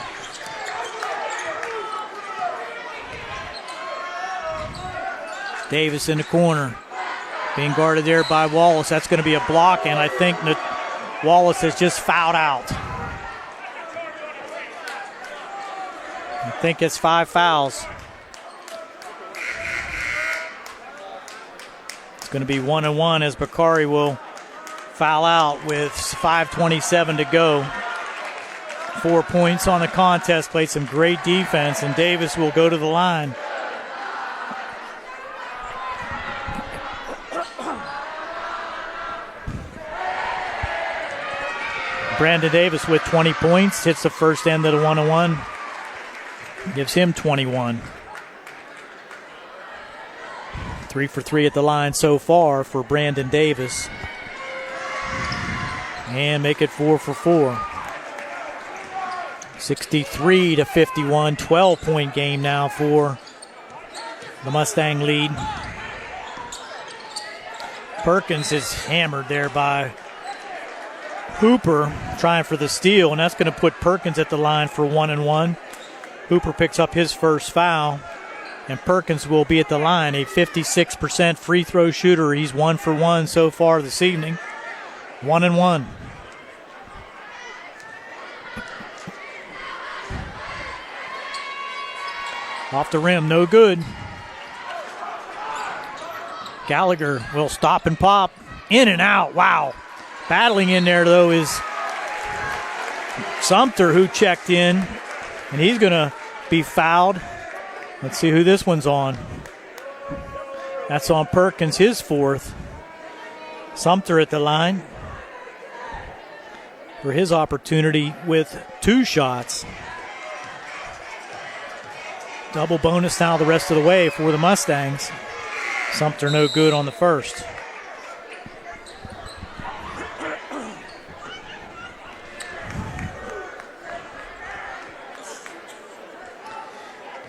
Davis in the corner. Being guarded there by Wallace. That's going to be a block, and I think that Wallace has just fouled out. I think it's 5 fouls. It's going to be 1-1 as Bakari will foul out with 5:27 to go. 4 points on the contest. Played some great defense, and Davis will go to the line. Brandon Davis with 20 points. Hits the first end of the 1-1. Gives him 21. 3 for 3 at the line so far for Brandon Davis. And make it 4 for 4. 63-51. 12-point game now for the Mustang lead. Perkins is hammered there by Hooper, trying for the steal, and that's going to put Perkins at the line for 1-1. Hooper picks up his first foul, and Perkins will be at the line, a 56% free throw shooter. He's 1 for 1 so far this evening. 1-1. Off the rim, no good. Gallagher will stop and pop. In and out, wow. Battling in there, though, is Sumter, who checked in, and he's going to be fouled. Let's see who this one's on. That's on Perkins, his fourth. Sumter at the line for his opportunity with 2 shots. Double bonus now the rest of the way for the Mustangs. Sumter no good on the first.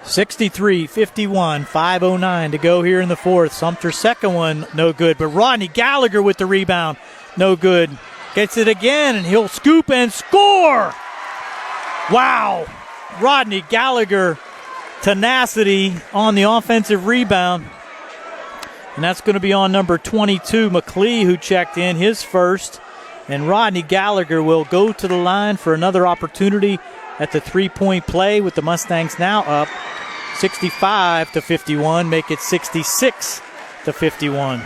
(63-51), 5:09 to go here in the fourth. Sumter's second one, no good. But Rodney Gallagher with the rebound, no good. Gets it again, and he'll scoop and score! Wow! Rodney Gallagher, tenacity on the offensive rebound. And that's going to be on number 22, McLee, who checked in his first. And Rodney Gallagher will go to the line for another opportunity at the three-point play, with the Mustangs now up 65-51, make it 66-51.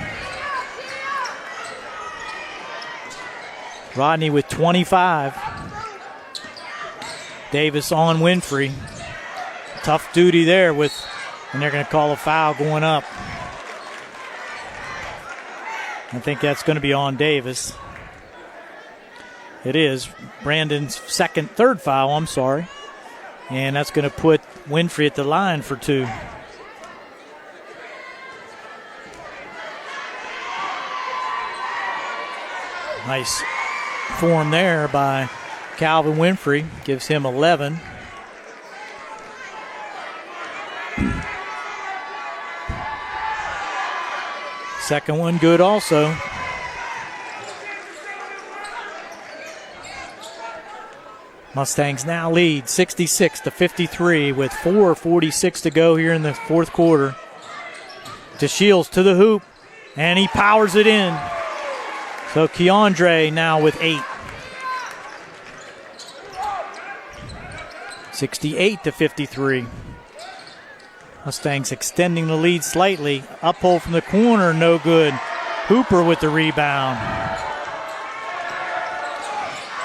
Rodney with 25. Davis on Winfrey. Tough duty there and they're going to call a foul going up. I think that's going to be on Davis. It is Brandon's third foul, I'm sorry. And that's going to put Winfrey at the line for 2. Nice form there by Calvin Winfrey. Gives him 11. Second one good also. Mustangs now lead 66-53 with 4:46 to go here in the fourth quarter. DeShields to the hoop, and he powers it in. So Keandre now with 8. 68-53. Mustangs extending the lead slightly. Uphold from the corner, no good. Hooper with the rebound.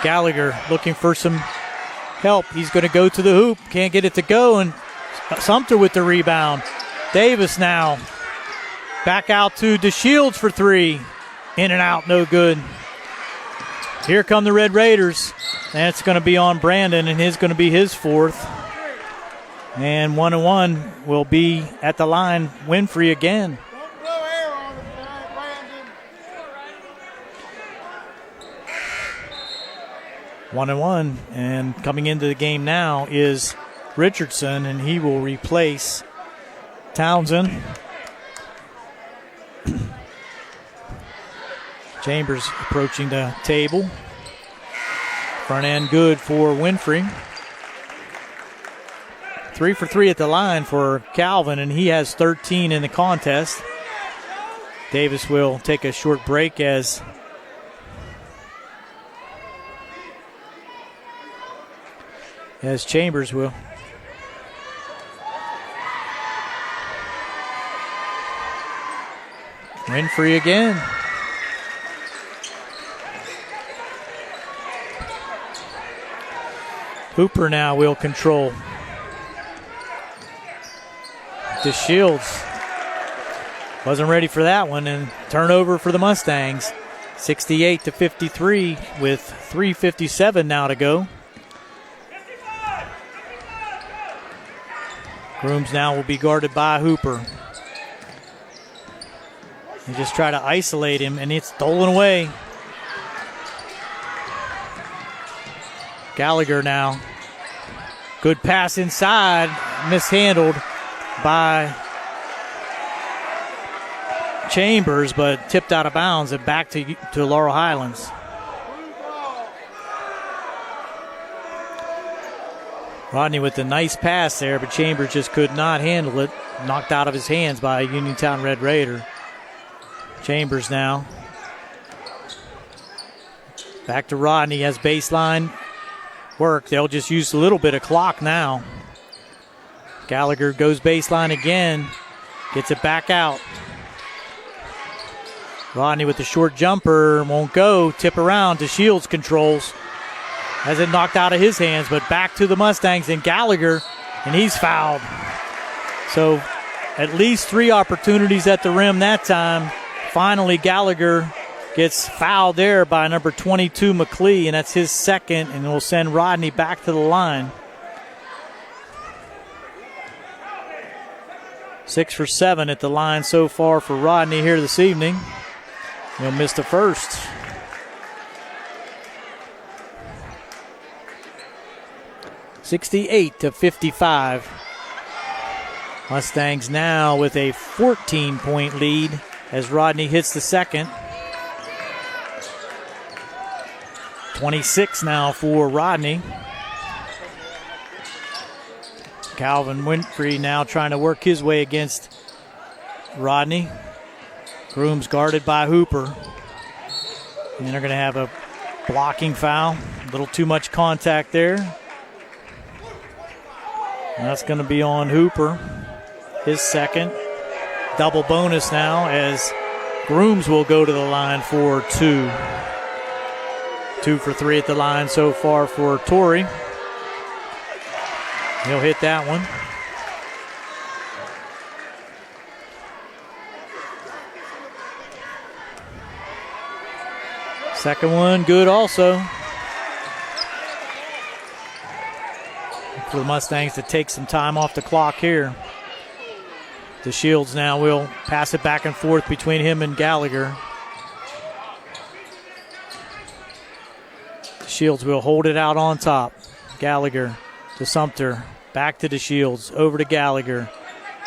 Gallagher looking for some help. He's going to go to the hoop. Can't get it to go, and Sumter with the rebound. Davis now back out to DeShields for 3. In and out, no good. Here come the Red Raiders. And it's going to be on Brandon, and it's going to be his 4th. And 1-1 will be at the line. Winfrey again. 1-1, and coming into the game now is Richardson, and he will replace Townsend. Chambers approaching the table. Front end good for Winfrey. 3 for 3 at the line for Calvin, and he has 13 in the contest. Davis will take a short break as Chambers will. Winfrey again. Hooper now will control. DeShields wasn't ready for that one, and turnover for the Mustangs. 68-53 with 3:57 now to go. Grooms now will be guarded by Hooper. They just try to isolate him, and it's stolen away. Gallagher now. Good pass inside, mishandled by Chambers, but tipped out of bounds and back to Laurel Highlands. Rodney with a nice pass there, but Chambers just could not handle it. Knocked out of his hands by a Uniontown Red Raider. Chambers now. Back to Rodney, has baseline work. They'll just use a little bit of clock now. Gallagher goes baseline again. Gets it back out. Rodney with the short jumper. Won't go. Tip around. DeShields controls. Has it knocked out of his hands, but back to the Mustangs and Gallagher, and he's fouled. So at least 3 opportunities at the rim that time. Finally, Gallagher gets fouled there by number 22, McLee, and that's his second, and will send Rodney back to the line. 6 for 7 at the line so far for Rodney here this evening. He'll miss the first. (68-55). Mustangs now with a 14-point lead as Rodney hits the second. 26 now for Rodney. Calvin Winfrey now trying to work his way against Rodney. Grooms guarded by Hooper. And they're going to have a blocking foul. A little too much contact there. And that's going to be on Hooper. His second. Double bonus now as Grooms will go to the line for 2. 2 for 3 at the line so far for Torrey. He'll hit that one. Second one good also. For the Mustangs to take some time off the clock here. DeShields now will pass it back and forth between him and Gallagher. Shields will hold it out on top. Gallagher to Sumter. Back to DeShields. Over to Gallagher.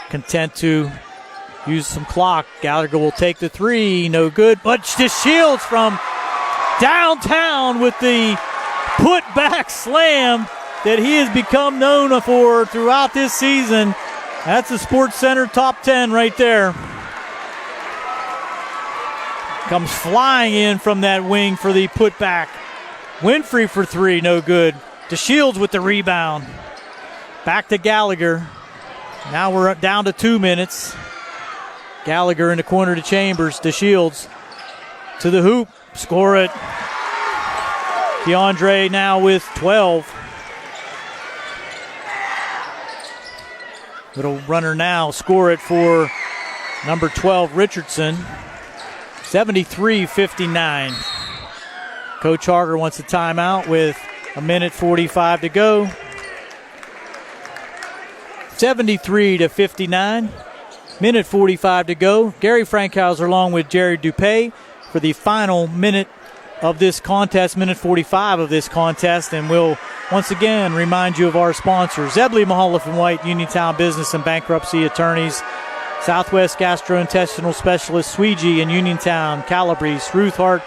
Content to use some clock. Gallagher will take the three. No good. But DeShields from downtown with the put-back slam that he has become known for throughout this season. That's the Sports Center top 10 right there. Comes flying in from that wing for the putback. Winfrey for three, no good. DeShields with the rebound. Back to Gallagher. Now we're down to 2 minutes. Gallagher in the corner to Chambers. DeShields to the hoop. Score it. DeAndre now with 12. Little runner now. Score it for number 12, Richardson. 73-59. Coach Harger wants a timeout with a minute 45 to go. 73-59. Minute 45 to go. Gary Frankhauser along with Jerry Dupay for the final minute of this contest, minute 45 of this contest, and we'll once again remind you of our sponsors: Zebley, Mahaloff & White, Uniontown Business and Bankruptcy Attorneys, Southwest Gastrointestinal Specialist, Sweegee in Uniontown, Calabrese, Ruthhart,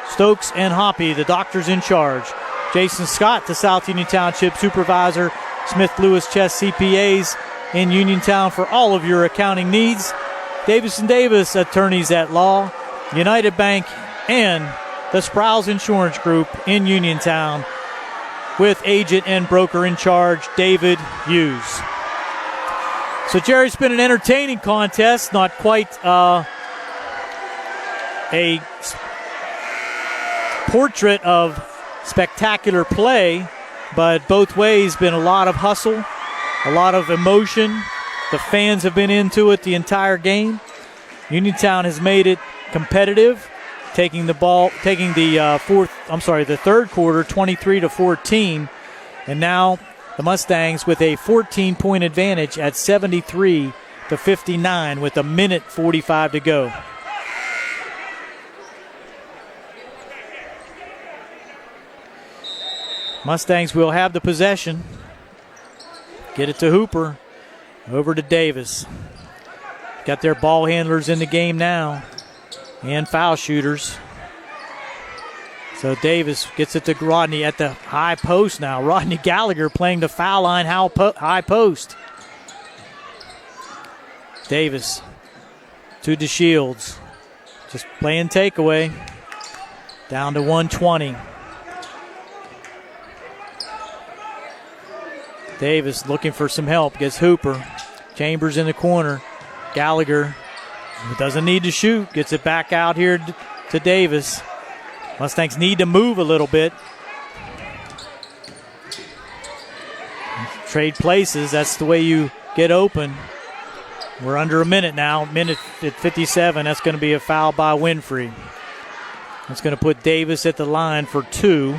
Stokes, and Hoppy, the doctors in charge. Jason Scott, the South Union Township Supervisor, Smith Lewis Chess CPAs in Uniontown for all of your accounting needs. Davis & Davis, Attorneys at Law, United Bank, and the Sprouse Insurance Group in Uniontown with agent and broker in charge, David Hughes. So, Jerry, it's been an entertaining contest, not quite a portrait of spectacular play, but both ways been a lot of hustle, a lot of emotion. The fans have been into it the entire game. Uniontown has made it competitive, taking the third quarter 23-14, and now the Mustangs with a 14-point advantage at 73-59 with a minute 45 to go. Mustangs will have the possession. Get it to Hooper. Over to Davis. Got their ball handlers in the game now. And foul shooters. So Davis gets it to Rodney at the high post now. Rodney Gallagher playing the foul line high post. Davis to DeShields. Just playing takeaway. Down to 120. Davis looking for some help. Gets Hooper. Chambers in the corner. Gallagher, who doesn't need to shoot, gets it back out here to Davis. Mustangs need to move a little bit. Trade places. That's the way you get open. We're under a minute now. Minute at 57. That's going to be a foul by Winfrey. It's going to put Davis at the line for 2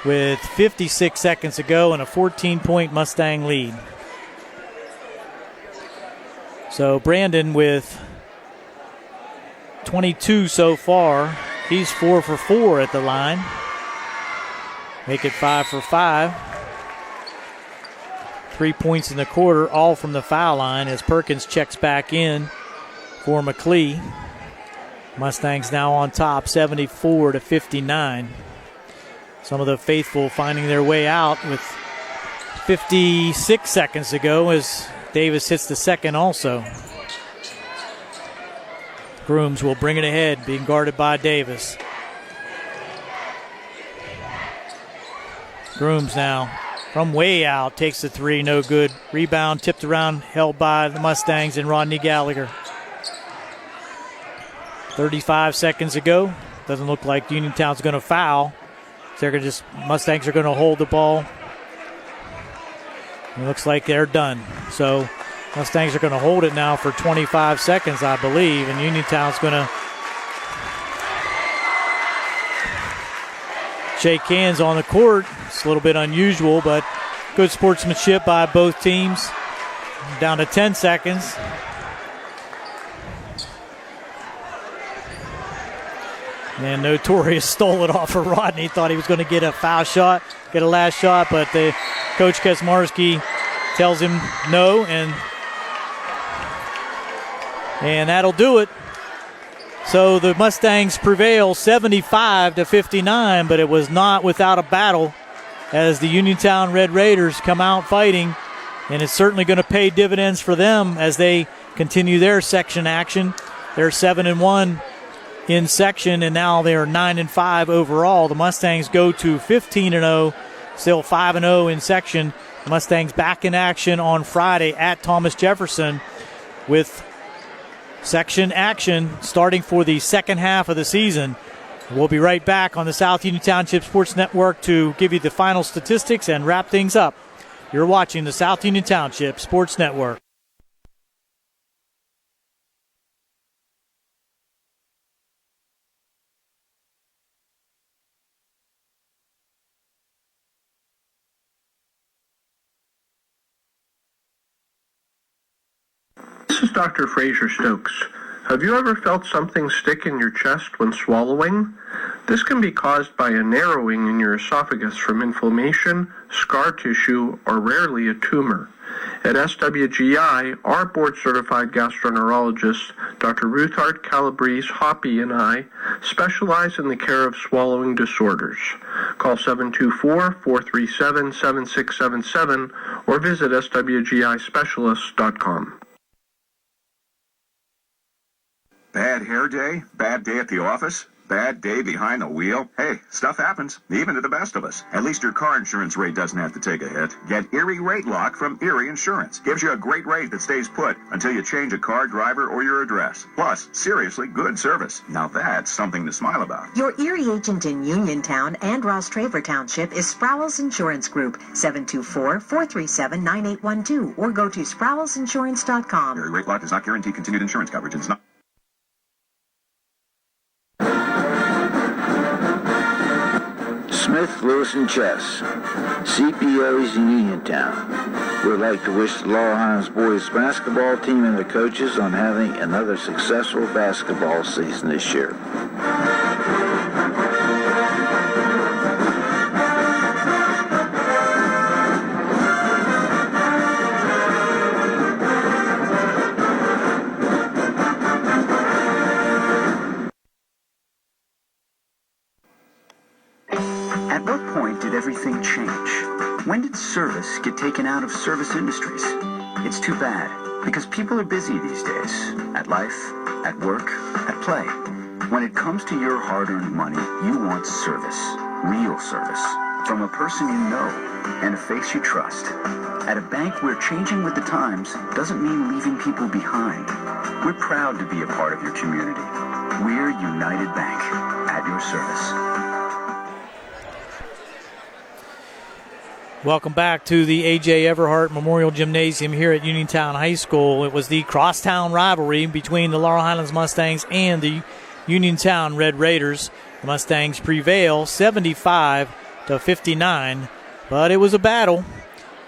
with 56 seconds to go and a 14-point Mustang lead. So Brandon with 22 so far. He's 4 for 4 at the line. Make it 5 for 5. 3 points in the quarter, all from the foul line as Perkins checks back in for McLee. Mustangs now on top, 74-59. Some of the faithful finding their way out with 56 seconds to go as Davis hits the second also. Grooms will bring it ahead, being guarded by Davis. Grooms now from way out takes the 3, no good. Rebound tipped around, held by the Mustangs and Rodney Gallagher. 35 seconds to go. Doesn't look like Uniontown's going to foul. So Mustangs are going to hold the ball. It looks like they're done. So Mustangs are going to hold it now for 25 seconds, I believe, and Uniontown's going to shake hands on the court. It's a little bit unusual, but good sportsmanship by both teams. Down to 10 seconds. And Notorious stole it off of Rodney. Thought he was going to get a foul shot, get a last shot, but Coach Kaczmarski tells him no, and that'll do it. So the Mustangs prevail 75-59, but it was not without a battle as the Uniontown Red Raiders come out fighting, and it's certainly going to pay dividends for them as they continue their section action. They're 7-1 in section, and now they're 9-5 overall. The Mustangs go to 15-0, still 5-0 in section. The Mustangs back in action on Friday at Thomas Jefferson with section action starting for the second half of the season. We'll be right back on the South Union Township Sports Network to give you the final statistics and wrap things up. You're watching the South Union Township Sports Network. This is Dr. Fraser Stokes. Have you ever felt something stick in your chest when swallowing? This can be caused by a narrowing in your esophagus from inflammation, scar tissue, or rarely a tumor. At SWGI, our board-certified gastroenterologist, Dr. Ruthart Calabrese Hoppy, and I specialize in the care of swallowing disorders. Call 724-437-7677 or visit swgispecialist.com. Bad hair day? Bad day at the office? Bad day behind the wheel? Hey, stuff happens, even to the best of us. At least your car insurance rate doesn't have to take a hit. Get Erie Rate Lock from Erie Insurance. Gives you a great rate that stays put until you change a car, driver, or your address. Plus, seriously good service. Now that's something to smile about. Your Erie agent in Uniontown and Ross Traver Township is Sproul's Insurance Group, 724-437-9812, or go to sproulsinsurance.com. Erie Rate Lock does not guarantee continued insurance coverage. It's not. Smith, Lewis, and Chess, CPOs in Uniontown. We'd like to wish the Laurel Highlands boys basketball team and the coaches on having another successful basketball season this year. At what point did everything change? When did service get taken out of service industries? It's too bad, because people are busy these days. At life, at work, at play. When it comes to your hard-earned money, you want service. Real service. From a person you know and a face you trust. At a bank where changing with the times doesn't mean leaving people behind. We're proud to be a part of your community. We're United Bank, at your service. Welcome back to the A.J. Everhart Memorial Gymnasium here at Uniontown High School. It was the crosstown rivalry between the Laurel Highlands Mustangs and the Uniontown Red Raiders. The Mustangs prevail 75-59, but it was a battle.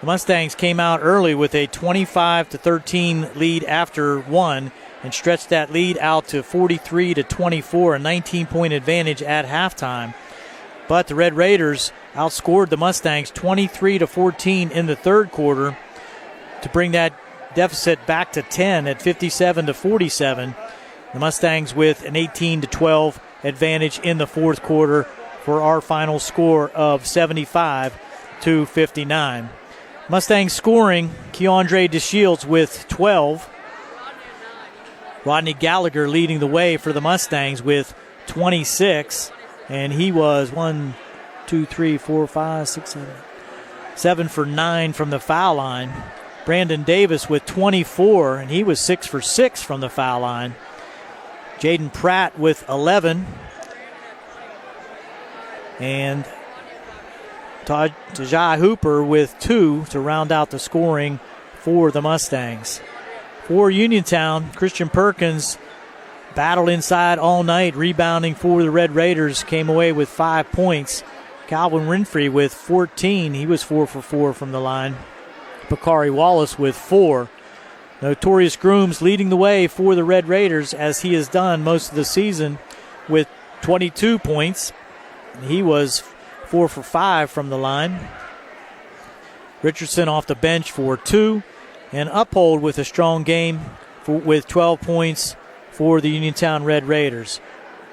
The Mustangs came out early with a 25-13 lead after one and stretched that lead out to 43-24, a 19-point advantage at halftime. But the Red Raiders outscored the Mustangs 23-14 in the third quarter to bring that deficit back to 10 at 57-47. The Mustangs with an 18-12 advantage in the fourth quarter for our final score of 75-59. Mustangs scoring, Keandre DeShields with 12. Rodney Gallagher leading the way for the Mustangs with 26. And he was 7 for 9 from the foul line. Brandon Davis with 24, and he was 6 for 6 from the foul line. Jaden Pratt with 11. And Tajai Hooper with 2 to round out the scoring for the Mustangs. For Uniontown, Christian Perkins battled inside all night, rebounding for the Red Raiders, came away with 5 points. Calvin Winfrey with 14. He was 4 for 4 from the line. Bakari Wallace with 4. Notorious Grooms leading the way for the Red Raiders, as he has done most of the season, with 22 points. He was 4 for 5 from the line. Richardson off the bench for 2. And Uphold with a strong game with 12 points for the Uniontown Red Raiders.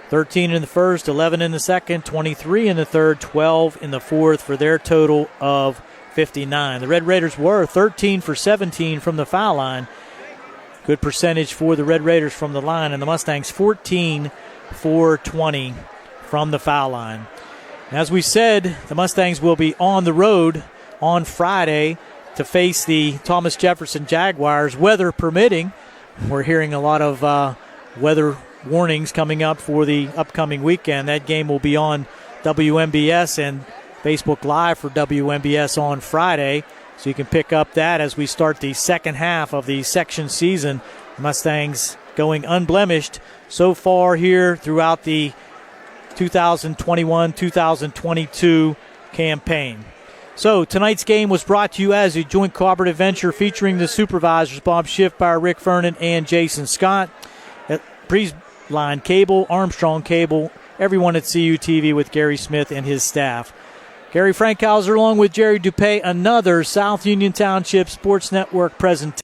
13 in the first, 11 in the second, 23 in the third, 12 in the fourth for their total of 59. The Red Raiders were 13 for 17 from the foul line. Good percentage for the Red Raiders from the line, and the Mustangs 14 for 20 from the foul line. As we said, the Mustangs will be on the road on Friday to face the Thomas Jefferson Jaguars, weather permitting. We're hearing a lot of weather warnings coming up for the upcoming weekend. That game will be on WMBS and Facebook Live for WMBS on Friday, so you can pick up that as we start the second half of the section season. Mustangs going unblemished so far here throughout the 2021-2022 campaign. So tonight's game was brought to you as a joint cooperative venture featuring the supervisors Bob Schiffbauer, Rick Vernon, and Jason Scott. At Breezeline Cable, Armstrong Cable, everyone at CUTV with Gary Smith and his staff. Gary Frankhauser along with Jerry Dupay, another South Union Township Sports Network presentation.